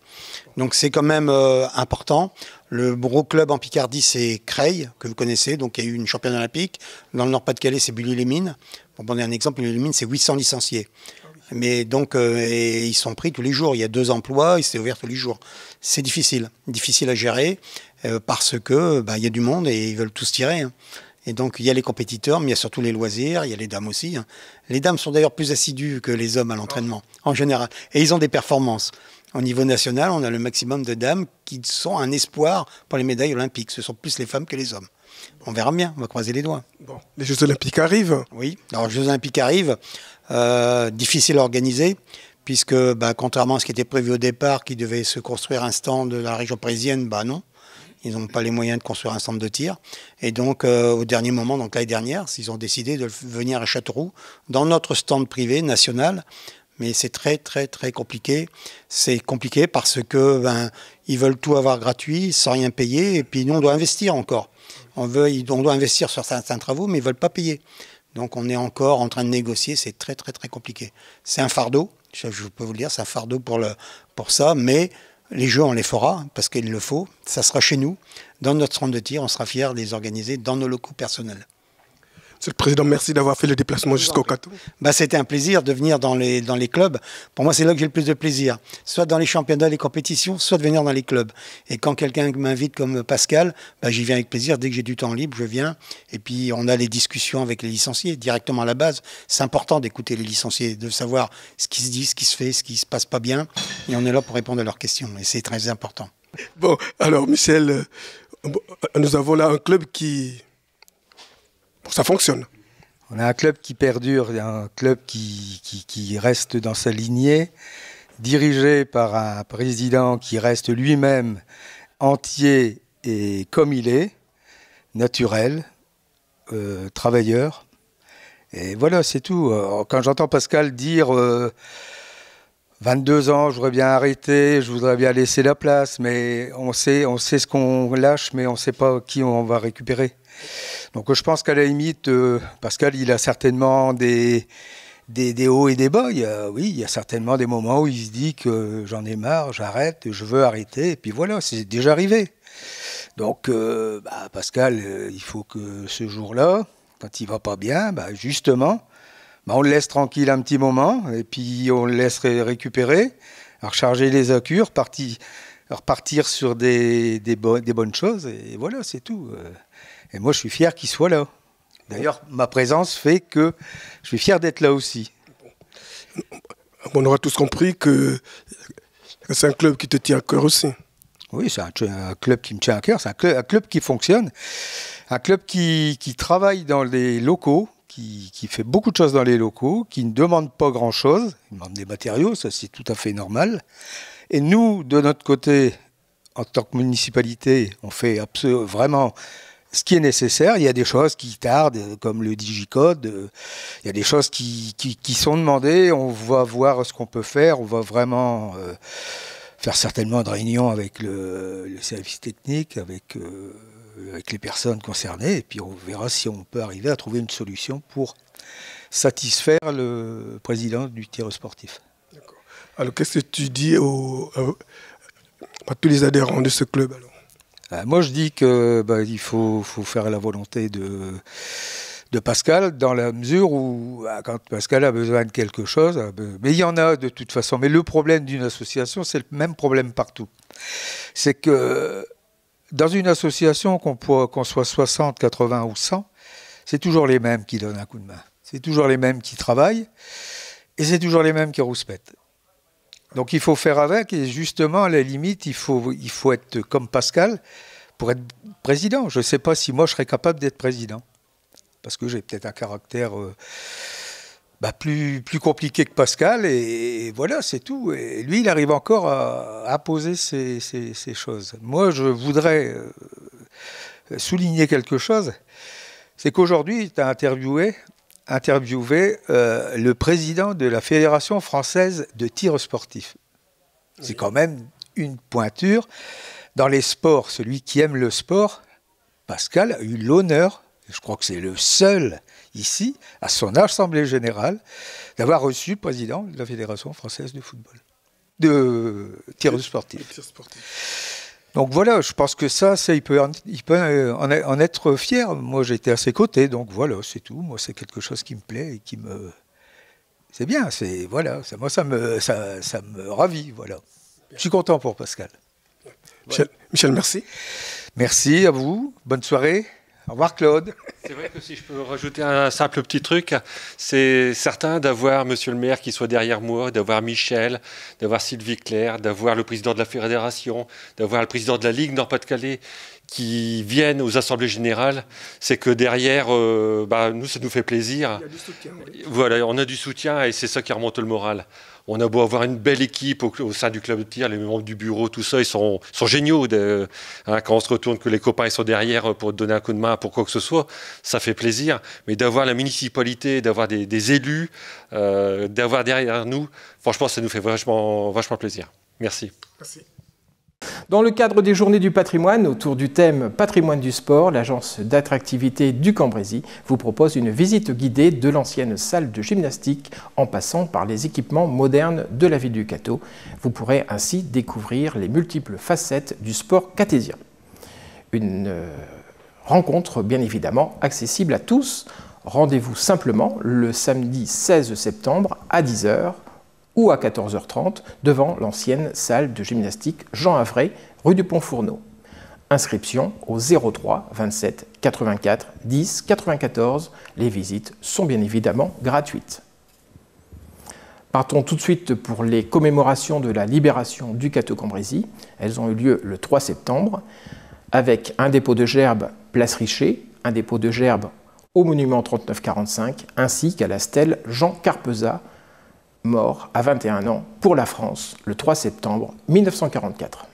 Donc c'est quand même important. Le gros club en Picardie, c'est Creil, que vous connaissez, donc il y a eu une championne olympique. Dans le Nord-Pas-de-Calais, c'est Bully-les-Mines. Pour prendre un exemple, Bully-les-Mines, c'est 800 licenciés. Mais donc, et ils sont pris tous les jours. Il y a 2 emplois, et c'est ouvert tous les jours. C'est difficile à gérer, parce que il y a du monde et ils veulent tous tirer. Hein. Et donc, il y a les compétiteurs, mais il y a surtout les loisirs, il y a les dames aussi. Hein. Les dames sont d'ailleurs plus assidues que les hommes à l'entraînement, en général. Et ils ont des performances. Au niveau national, on a le maximum de dames qui sont un espoir pour les médailles olympiques. Ce sont plus les femmes que les hommes. On verra bien, on va croiser les doigts. Bon, les Jeux Olympiques arrivent. Oui, alors les Jeux Olympiques arrivent. Difficile à organiser, puisque contrairement à ce qui était prévu au départ, qui devait se construire un stand de la région parisienne, non. Ils n'ont pas les moyens de construire un stand de tir. Et donc, au dernier moment, donc l'année dernière, ils ont décidé de venir à Châteauroux, dans notre stand privé national. Mais c'est très, très, très compliqué. C'est compliqué parce que ils veulent tout avoir gratuit, sans rien payer. Et puis, nous, on doit investir encore. On doit investir sur certains travaux, mais ils ne veulent pas payer. Donc, on est encore en train de négocier. C'est très, très, très compliqué. C'est un fardeau. Je peux vous le dire, c'est un fardeau pour ça. Mais les Jeux, on les fera parce qu'il le faut. Ça sera chez nous, dans notre centre de tir. On sera fiers de les organiser dans nos locaux personnels. Monsieur le Président, merci d'avoir fait le déplacement jusqu'au Cateau. C'était un plaisir de venir dans les clubs. Pour moi, c'est là que j'ai le plus de plaisir. Soit dans les championnats, les compétitions, soit de venir dans les clubs. Et quand quelqu'un m'invite comme Pascal, j'y viens avec plaisir. Dès que j'ai du temps libre, je viens. Et puis, on a les discussions avec les licenciés directement à la base. C'est important d'écouter les licenciés, de savoir ce qui se dit, ce qui se fait, ce qui ne se passe pas bien. Et on est là pour répondre à leurs questions. Et c'est très important. Bon, alors Michel, nous avons là un club qui... ça fonctionne. On a un club qui perdure, un club qui reste dans sa lignée, dirigé par un président qui reste lui-même entier et comme il est, naturel, travailleur. Et voilà, c'est tout. Quand j'entends Pascal dire 22 ans, je voudrais bien arrêter, je voudrais bien laisser la place, mais on sait ce qu'on lâche, mais on ne sait pas qui on va récupérer. Donc je pense qu'à la limite, Pascal, il a certainement des hauts et des bas. Oui, il y a certainement des moments où il se dit que j'en ai marre, j'arrête, je veux arrêter, et puis voilà, c'est déjà arrivé. Donc Pascal, il faut que ce jour-là, quand il va pas bien, justement, on le laisse tranquille un petit moment, et puis on le laisse récupérer, recharger les accus, repartir sur des bonnes choses, et voilà, c'est tout. Et moi, je suis fier qu'il soit là. D'ailleurs, ma présence fait que je suis fier d'être là aussi. On aura tous compris que c'est un club qui te tient à cœur aussi. Oui, c'est un club qui me tient à cœur, c'est un club qui fonctionne, un club qui travaille dans les locaux, qui fait beaucoup de choses dans les locaux, qui ne demande pas grand-chose, il demande des matériaux, ça c'est tout à fait normal. Et nous, de notre côté, en tant que municipalité, on fait vraiment ce qui est nécessaire. Il y a des choses qui tardent, comme le digicode, il y a des choses qui sont demandées, on va voir ce qu'on peut faire, on va vraiment faire certainement de réunions avec le service technique, avec les personnes concernées, et puis on verra si on peut arriver à trouver une solution pour satisfaire le président du tir sportif. D'accord. Alors qu'est-ce que tu dis à tous les adhérents de ce club alors? Moi je dis qu'il faut faire la volonté de Pascal, dans la mesure où quand Pascal a besoin de quelque chose, mais il y en a de toute façon, mais le problème d'une association, c'est le même problème partout. C'est que dans une association, qu'on soit 60, 80 ou 100, c'est toujours les mêmes qui donnent un coup de main. C'est toujours les mêmes qui travaillent et c'est toujours les mêmes qui rouspètent. Donc il faut faire avec et justement, à la limite, il faut être comme Pascal pour être président. Je ne sais pas si moi je serais capable d'être président parce que j'ai peut-être un caractère plus compliqué que Pascal et voilà, c'est tout. Et lui, il arrive encore à poser ces choses. Moi, je voudrais souligner quelque chose, c'est qu'aujourd'hui, tu as interviewé le président de la Fédération française de tir sportif. C'est quand même une pointure. Dans les sports, celui qui aime le sport, Pascal a eu l'honneur, je crois que c'est le seul ici, à son assemblée générale, d'avoir reçu le président de la Fédération française de football, de tir sportif. Donc voilà, je pense que ça il peut en être fier. Moi, j'étais à ses côtés, donc voilà, c'est tout. Moi, c'est quelque chose qui me plaît et qui me... C'est bien, voilà, moi, ça me ravit, voilà. Je suis content pour Pascal. Michel, merci. Merci à vous, bonne soirée. Au revoir Claude. C'est vrai que si je peux rajouter un simple petit truc, c'est certain d'avoir monsieur le maire qui soit derrière moi, d'avoir Michel, d'avoir Sylvie Claire, d'avoir le président de la fédération, d'avoir le président de la Ligue Nord-Pas-de-Calais qui viennent aux assemblées générales. C'est que derrière, nous, ça nous fait plaisir. Il y a du soutien, oui. Voilà, on a du soutien et c'est ça qui remonte le moral. On a beau avoir une belle équipe au sein du club de tir, les membres du bureau, tout ça, ils sont géniaux. Quand on se retourne, que les copains ils sont derrière pour donner un coup de main pour quoi que ce soit, ça fait plaisir. Mais d'avoir la municipalité, d'avoir des élus, d'avoir derrière nous, franchement, ça nous fait vachement plaisir. Merci. Merci. Dans le cadre des Journées du patrimoine, autour du thème Patrimoine du sport, l'agence d'attractivité du Cambrésis vous propose une visite guidée de l'ancienne salle de gymnastique en passant par les équipements modernes de la ville du Cateau. Vous pourrez ainsi découvrir les multiples facettes du sport catésien. Une rencontre bien évidemment accessible à tous. Rendez-vous simplement le samedi 16 septembre à 10 h ou à 14h30 devant l'ancienne salle de gymnastique Jean Havray, rue du Pont-Fourneau. Inscription au 03 27 84 10 94. Les visites sont bien évidemment gratuites. Partons tout de suite pour les commémorations de la libération du Cateau-Cambrésis. Elles ont eu lieu le 3 septembre avec un dépôt de gerbes place Richer, un dépôt de gerbes au monument 3945 ainsi qu'à la stèle Jean Carpezat, mort à 21 ans pour la France le 3 septembre 1944.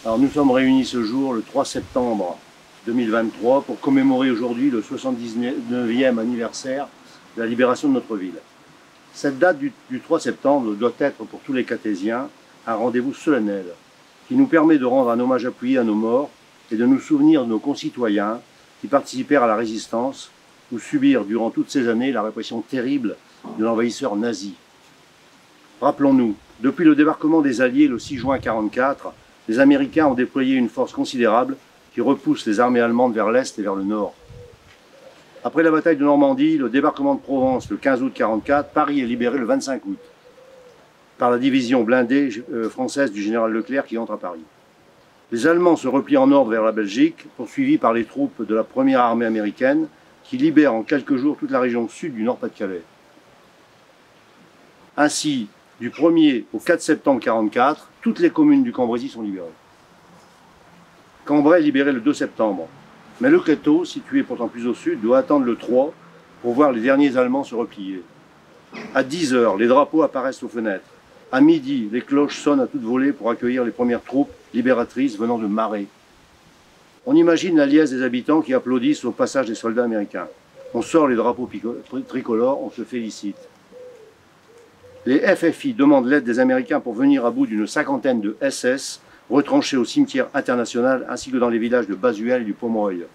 Alors nous sommes réunis ce jour, le 3 septembre 2023, pour commémorer aujourd'hui le 79e anniversaire de la libération de notre ville. Cette date du 3 septembre doit être pour tous les Cartésiens un rendez-vous solennel qui nous permet de rendre un hommage appuyé à nos morts et de nous souvenir de nos concitoyens qui participèrent à la résistance ou subirent durant toutes ces années la répression terrible de l'envahisseur nazi. Rappelons-nous, depuis le débarquement des Alliés le 6 juin 1944, les Américains ont déployé une force considérable qui repousse les armées allemandes vers l'Est et vers le Nord. Après la bataille de Normandie, le débarquement de Provence le 15 août 1944, Paris est libéré le 25 août par la division blindée française du général Leclerc qui entre à Paris. Les Allemands se replient en ordre vers la Belgique, poursuivis par les troupes de la première armée américaine qui libère en quelques jours toute la région sud du Nord-Pas-de-Calais. Ainsi, du 1er au 4 septembre 1944, toutes les communes du Cambrésis sont libérées. Cambrai est libéré le 2 septembre, mais Le Créteau, situé pourtant plus au sud, doit attendre le 3 pour voir les derniers Allemands se replier. À 10 h, les drapeaux apparaissent aux fenêtres. À midi, les cloches sonnent à toute volée pour accueillir les premières troupes libératrices venant de Marais. On imagine la liesse des habitants qui applaudissent au passage des soldats américains. On sort les drapeaux tricolores, on se félicite. Les FFI demandent l'aide des Américains pour venir à bout d'une cinquantaine de SS retranchés au cimetière international ainsi que dans les villages de Basuel et du Pomereuil.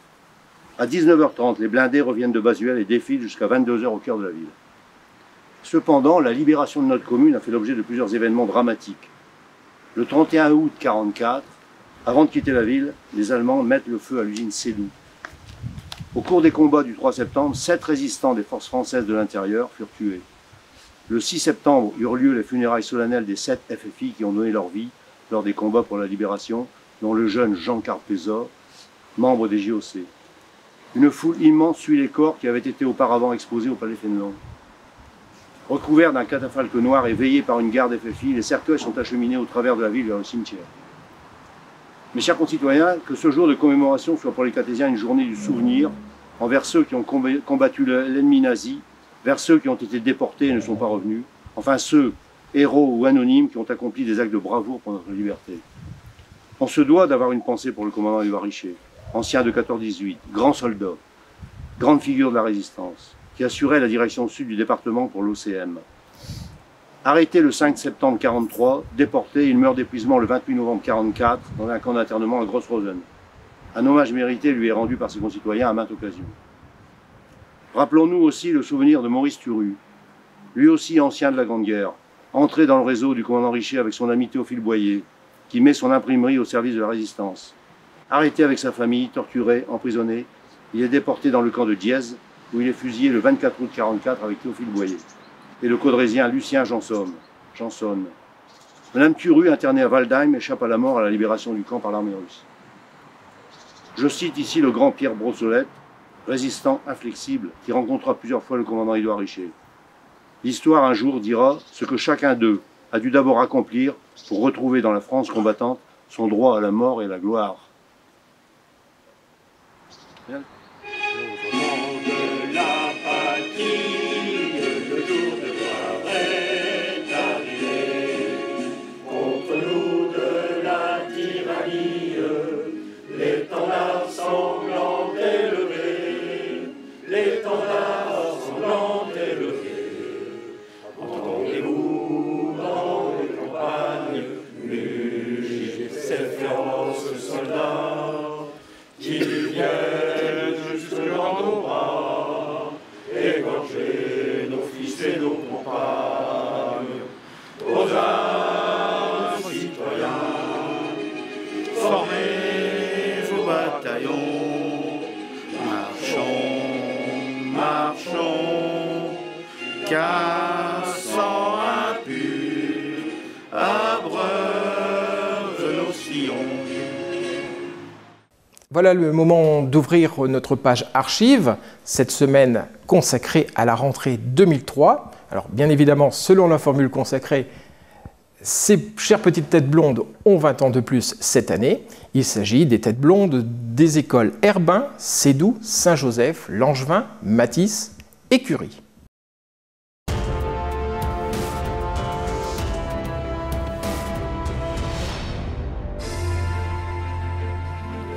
À 19 h 30, les blindés reviennent de Basuel et défilent jusqu'à 22 h au cœur de la ville. Cependant, la libération de notre commune a fait l'objet de plusieurs événements dramatiques. Le 31 août 1944, avant de quitter la ville, les Allemands mettent le feu à l'usine Sédou. Au cours des combats du 3 septembre, 7 résistants des forces françaises de l'intérieur furent tués. Le 6 septembre eurent lieu les funérailles solennelles des 7 FFI qui ont donné leur vie lors des combats pour la libération, dont le jeune Jean Carpeza, membre des JOC. Une foule immense suit les corps qui avaient été auparavant exposés au palais Fénelon. Recouverts d'un catafalque noir et veillés par une garde FFI, les cercueils sont acheminés au travers de la ville vers le cimetière. Mes chers concitoyens, que ce jour de commémoration soit pour les Cartésiens une journée du souvenir envers ceux qui ont combattu l'ennemi nazi, vers ceux qui ont été déportés et ne sont pas revenus, enfin ceux, héros ou anonymes, qui ont accompli des actes de bravoure pour notre liberté. On se doit d'avoir une pensée pour le commandant Édouard Richer, ancien de 14-18, grand soldat, grande figure de la résistance, qui assurait la direction sud du département pour l'OCM. Arrêté le 5 septembre 1943, déporté, il meurt d'épuisement le 28 novembre 1944 dans un camp d'internement à Grossrosen. Un hommage mérité lui est rendu par ses concitoyens à maintes occasions. Rappelons-nous aussi le souvenir de Maurice Thuru, lui aussi ancien de la Grande Guerre, entré dans le réseau du commandant Richer avec son ami Théophile Boyer, qui met son imprimerie au service de la résistance. Arrêté avec sa famille, torturé, emprisonné, il est déporté dans le camp de Diez, où il est fusillé le 24 août 1944 avec Théophile Boyer et le codrésien Lucien Janson. Madame Thuru, internée à Waldheim, échappe à la mort à la libération du camp par l'armée russe. Je cite ici le grand Pierre Brossolette, résistant inflexible, qui rencontra plusieurs fois le commandant Édouard Richer. L'histoire un jour dira ce que chacun d'eux a dû d'abord accomplir pour retrouver dans la France combattante son droit à la mort et à la gloire. Bien. L'étendard sanglant élevé, l'étendard sanglant élevé, entendez-vous dans les campagnes mugir ces féroces soldats qui viennent jusque dans nos bras, égorger nos fils et nos compagnes, aux armes citoyens, formés bataillon, marchons, qu'un sang impur abreuve nos sillons. Voilà le moment d'ouvrir notre page archive, cette semaine consacrée à la rentrée 2003. Alors bien évidemment, selon la formule consacrée, ces chères petites têtes blondes ont 20 ans de plus cette année. Il s'agit des têtes blondes des écoles Herbin, Sédou, Saint-Joseph, Langevin, Matisse et Curie.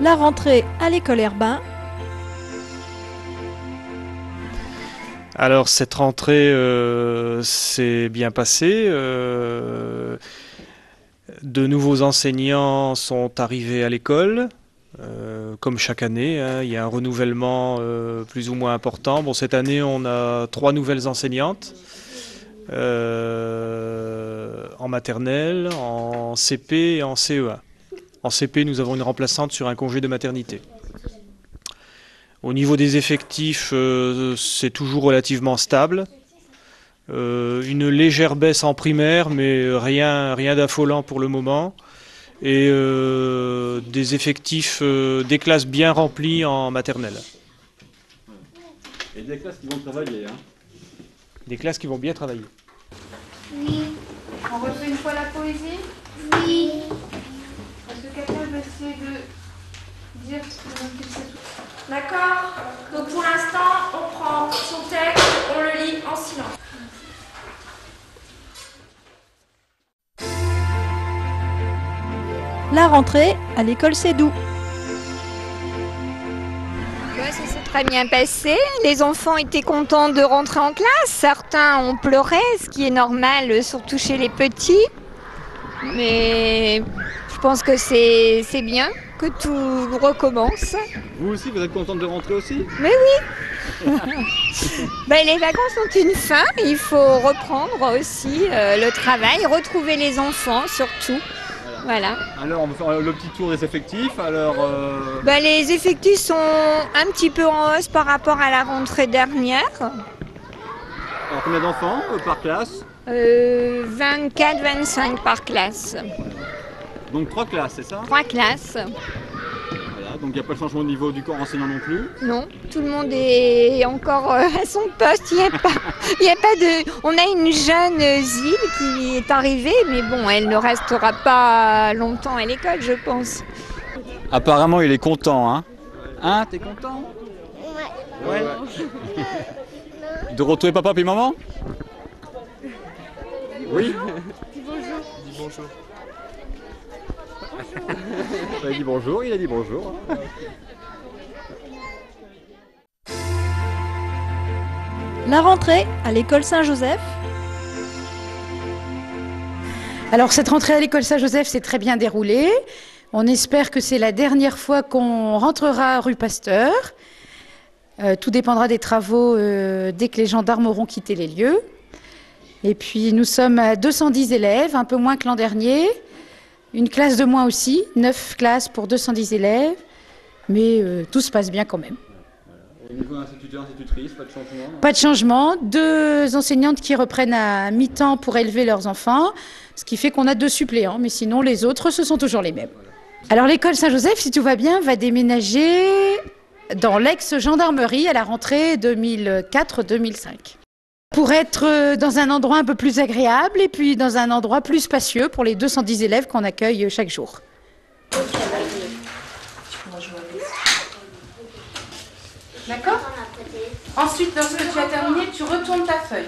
La rentrée à l'école Herbin. Alors cette rentrée s'est bien passée. De nouveaux enseignants sont arrivés à l'école. Comme chaque année, hein, il y a un renouvellement plus ou moins important. Bon, cette année, on a 3 nouvelles enseignantes en maternelle, en CP et en CE1. En CP, nous avons une remplaçante sur un congé de maternité. Au niveau des effectifs, c'est toujours relativement stable. Une légère baisse en primaire, mais rien d'affolant pour le moment. Et des effectifs, des classes bien remplies en maternelle. Et des classes qui vont travailler, hein. Des classes qui vont bien travailler. Oui. On refait une fois la poésie? Oui. Est-ce que quelqu'un veut essayer de dire ce qu'il sait tout? D'accord. Donc pour l'instant, on prend son texte, on le lit en silence. La rentrée à l'école Sédou. Ouais, ça s'est très bien passé. Les enfants étaient contents de rentrer en classe. Certains ont pleuré, ce qui est normal, surtout chez les petits. Mais je pense que c'est bien que tout recommence. Vous aussi, vous êtes contente de rentrer aussi? Mais oui. Les vacances ont une fin. Il faut reprendre aussi le travail, retrouver les enfants surtout. Voilà. Alors, on va faire le petit tour des effectifs. Alors, les effectifs sont un petit peu en hausse par rapport à la rentrée dernière. Alors, combien d'enfants par classe? 24-25 par classe. Donc 3 classes, c'est ça? 3 classes. Voilà, donc il n'y a pas de changement au niveau du corps enseignant non plus? Non, tout le monde est encore à son poste. Il n'y a pas de... On a une jeune Zile qui est arrivée, mais bon, elle ne restera pas longtemps à l'école, je pense. Apparemment, il est content, hein? Hein, t'es content? Ouais. De retrouver papa puis maman? Oui. Dis bonjour. Dis bonjour. Il a dit bonjour, il a dit bonjour. La rentrée à l'école Saint-Joseph. Alors cette rentrée à l'école Saint-Joseph s'est très bien déroulée. On espère que c'est la dernière fois qu'on rentrera rue Pasteur. Tout dépendra des travaux dès que les gendarmes auront quitté les lieux. Et puis nous sommes à 210 élèves, un peu moins que l'an dernier. Une classe de moins aussi, 9 classes pour 210 élèves. Mais tout se passe bien quand même. Au niveau instituteur, institutrice, pas de changement? Pas de changement. 2 enseignantes qui reprennent à mi-temps pour élever leurs enfants. Ce qui fait qu'on a 2 suppléants. Mais sinon, les autres, ce sont toujours les mêmes. Alors l'école Saint-Joseph, si tout va bien, va déménager dans l'ex-gendarmerie à la rentrée 2004-2005. Pour être dans un endroit un peu plus agréable et puis dans un endroit plus spacieux pour les 210 élèves qu'on accueille chaque jour. D'accord? Ensuite, lorsque tu as terminé, tu retournes ta feuille.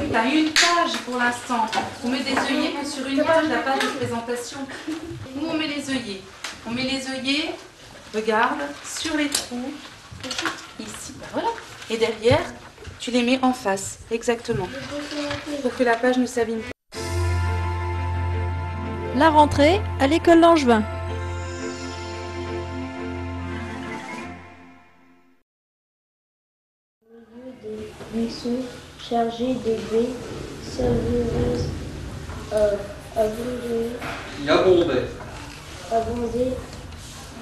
Tu as une page pour l'instant. On met des œillets que sur une page, la page de présentation. Nous, on met les œillets. On met les œillets, regarde, sur les trous. Ici, ben voilà. Et derrière, tu les mets en face, exactement. Pour que la page ne s'abîme pas. La rentrée à l'école Langevin. Buisson chargé de baies savoureuses abondé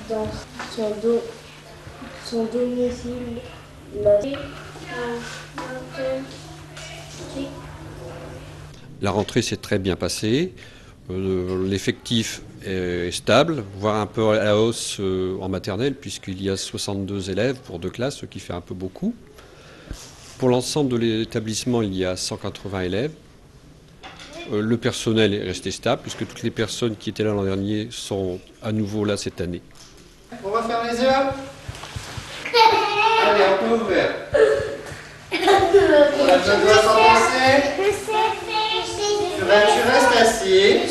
dans son domicile. La rentrée s'est très bien passée. L'effectif est stable, voire un peu à la hausse en maternelle, puisqu'il y a 62 élèves pour 2 classes, ce qui fait un peu beaucoup. Pour l'ensemble de l'établissement, il y a 180 élèves. Le personnel est resté stable, puisque toutes les personnes qui étaient là l'an dernier sont à nouveau là cette année. On va faire les yeux. Allez, on peut ouvrir. On a besoin de s'en passer. Tu restes assis.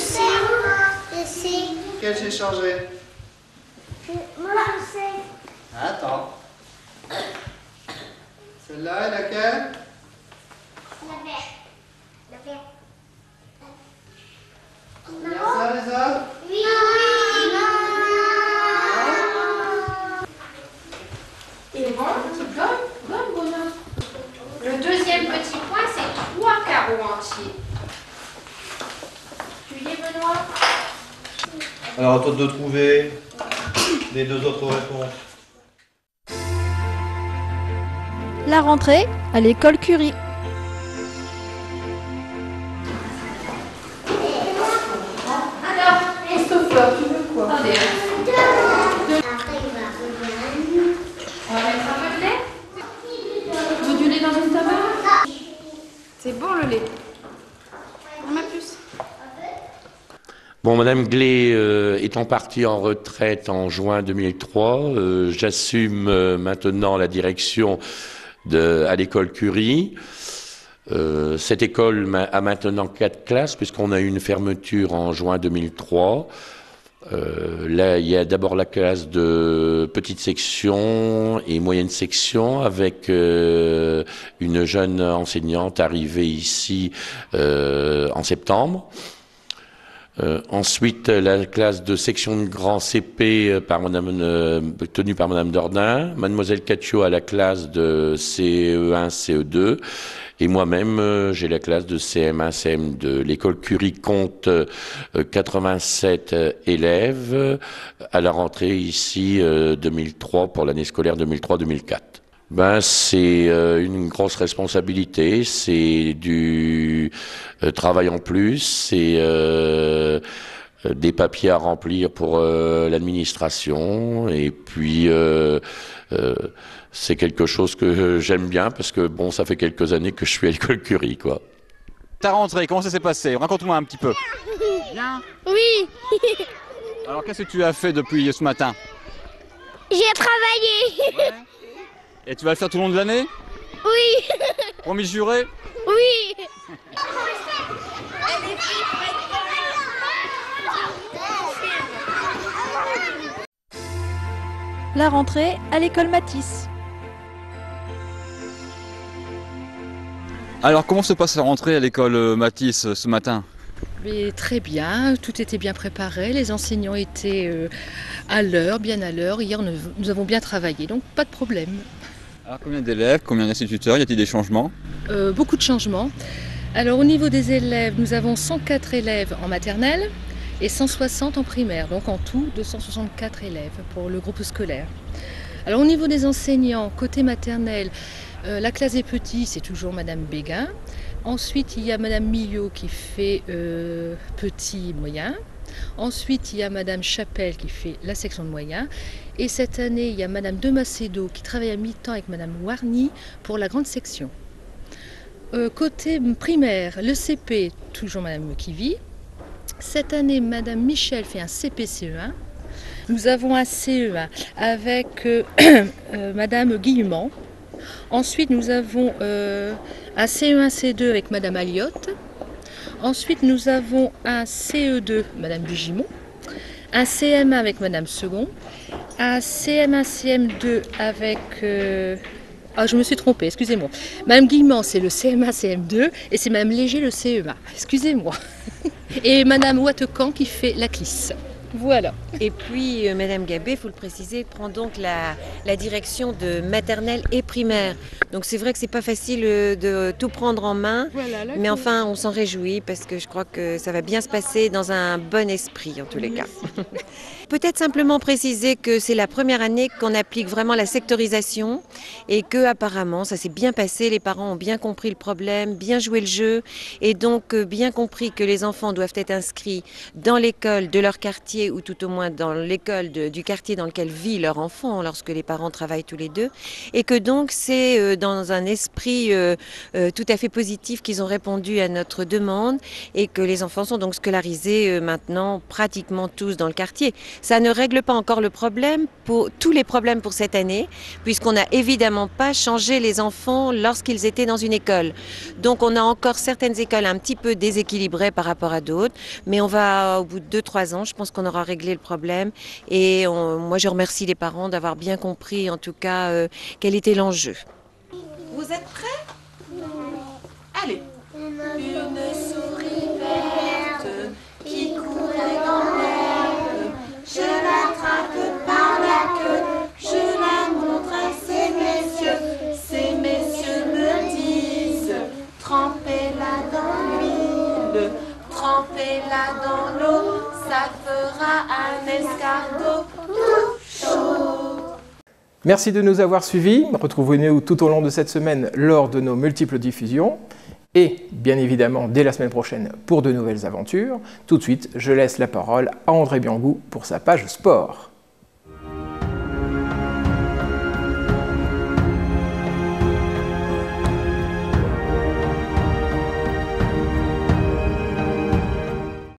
Quel j'ai changé? Attends. Celle-là est laquelle? La verte. La verte. Il y a ça, les autres? Oui. Et bon, petite gomme, bonhomme. Le deuxième petit point, c'est 3 carreaux entiers. Tu y es, Benoît? Alors à toi de trouver les deux autres réponses. La rentrée à l'école Curie. Alors, Christopher, tu veux quoi? Attendez. On va mettre un peu de lait? Tu veux du lait dans une tabac? C'est bon le lait. On met plus. Bon, Madame Glé étant partie en retraite en juin 2003, j'assume maintenant la direction à l'école Curie. Cette école a maintenant 4 classes puisqu'on a eu une fermeture en juin 2003. Là, il y a d'abord la classe de petite section et moyenne section avec une jeune enseignante arrivée ici en septembre. Ensuite, la classe de section de grand CP tenue par Madame Dordain, Mademoiselle Caccio à la classe de CE1, CE2, et moi-même, j'ai la classe de CM1, CM2. L'école Curie compte 87 élèves à la rentrée ici 2003 pour l'année scolaire 2003-2004. Ben, c'est une grosse responsabilité, c'est du travail en plus, c'est des papiers à remplir pour l'administration, et puis c'est quelque chose que j'aime bien parce que bon, ça fait quelques années que je suis à l'école Curie, quoi. Ta rentrée, comment ça s'est passé? Raconte-moi un petit peu. Bien. Oui. Alors qu'est-ce que tu as fait depuis ce matin? J'ai travaillé. Ouais. Et tu vas le faire tout le long de l'année? Oui. Promis juré? Oui. La rentrée à l'école Matisse. Alors comment se passe la rentrée à l'école Matisse ce matin? Mais très bien, tout était bien préparé, les enseignants étaient à l'heure, bien à l'heure. Hier, nous avons bien travaillé, donc pas de problème. Alors combien d'élèves, combien d'instituteurs, y a-t-il des changements? Beaucoup de changements. Alors au niveau des élèves, nous avons 104 élèves en maternelle et 160 en primaire, donc en tout 264 élèves pour le groupe scolaire. Alors au niveau des enseignants, côté maternelle, la classe des petits, c'est toujours Madame Béguin. Ensuite, il y a Madame Millot qui fait petit moyen. Ensuite, il y a Madame Chapelle qui fait la section de moyen. Et cette année, il y a Madame de Macedo qui travaille à mi-temps avec Madame Warny pour la grande section. Côté primaire, le CP, toujours Madame Kivi. Cette année, Madame Michel fait un CP-CE1. Nous avons un CE1 avec Madame Guillemont. Ensuite, nous avons un CE1-C2 avec Madame Aliotte. Ensuite, nous avons un CE2, Madame Bugimont. Un CM1 avec Madame Second. Un CM1-CM2 avec... Ah, je me suis trompée, excusez-moi. Madame Guillemont, c'est le CM1-CM2 et c'est Madame Léger, le CE1. Excusez-moi. Et Madame Ouattecan qui fait la CLIS. Voilà. Et puis, Madame Gabé, il faut le préciser, prend donc la direction de maternelle et primaire. Donc c'est vrai que c'est pas facile de tout prendre en main, voilà, mais enfin on s'en réjouit parce que je crois que ça va bien se passer dans un bon esprit en tous les cas. Peut-être simplement préciser que c'est la première année qu'on applique vraiment la sectorisation et que apparemment ça s'est bien passé, les parents ont bien compris le problème, bien joué le jeu et donc bien compris que les enfants doivent être inscrits dans l'école de leur quartier ou tout au moins dans l'école du quartier dans lequel vit leur enfant lorsque les parents travaillent tous les deux et que donc c'est dans un esprit tout à fait positif qu'ils ont répondu à notre demande et que les enfants sont donc scolarisés maintenant pratiquement tous dans le quartier. Ça ne règle pas encore le problème, tous les problèmes pour cette année, puisqu'on n'a évidemment pas changé les enfants lorsqu'ils étaient dans une école. Donc on a encore certaines écoles un petit peu déséquilibrées par rapport à d'autres, mais on va, au bout de 2-3 ans, je pense qu'on aura réglé le problème. Et moi, je remercie les parents d'avoir bien compris, en tout cas, quel était l'enjeu. Vous êtes prêts? Allez. Une souris verte qui courait dans l'herbe. Je l'attrape par la queue, je la montre à ces messieurs. Ces messieurs me disent, trempez-la dans l'huile, trempez-la dans l'eau, ça fera un escargot tout chaud. Merci de nous avoir suivis. Retrouvez-nous tout au long de cette semaine lors de nos multiples diffusions. Et bien évidemment dès la semaine prochaine pour de nouvelles aventures. Tout de suite, je laisse la parole à André Biangou pour sa page sport.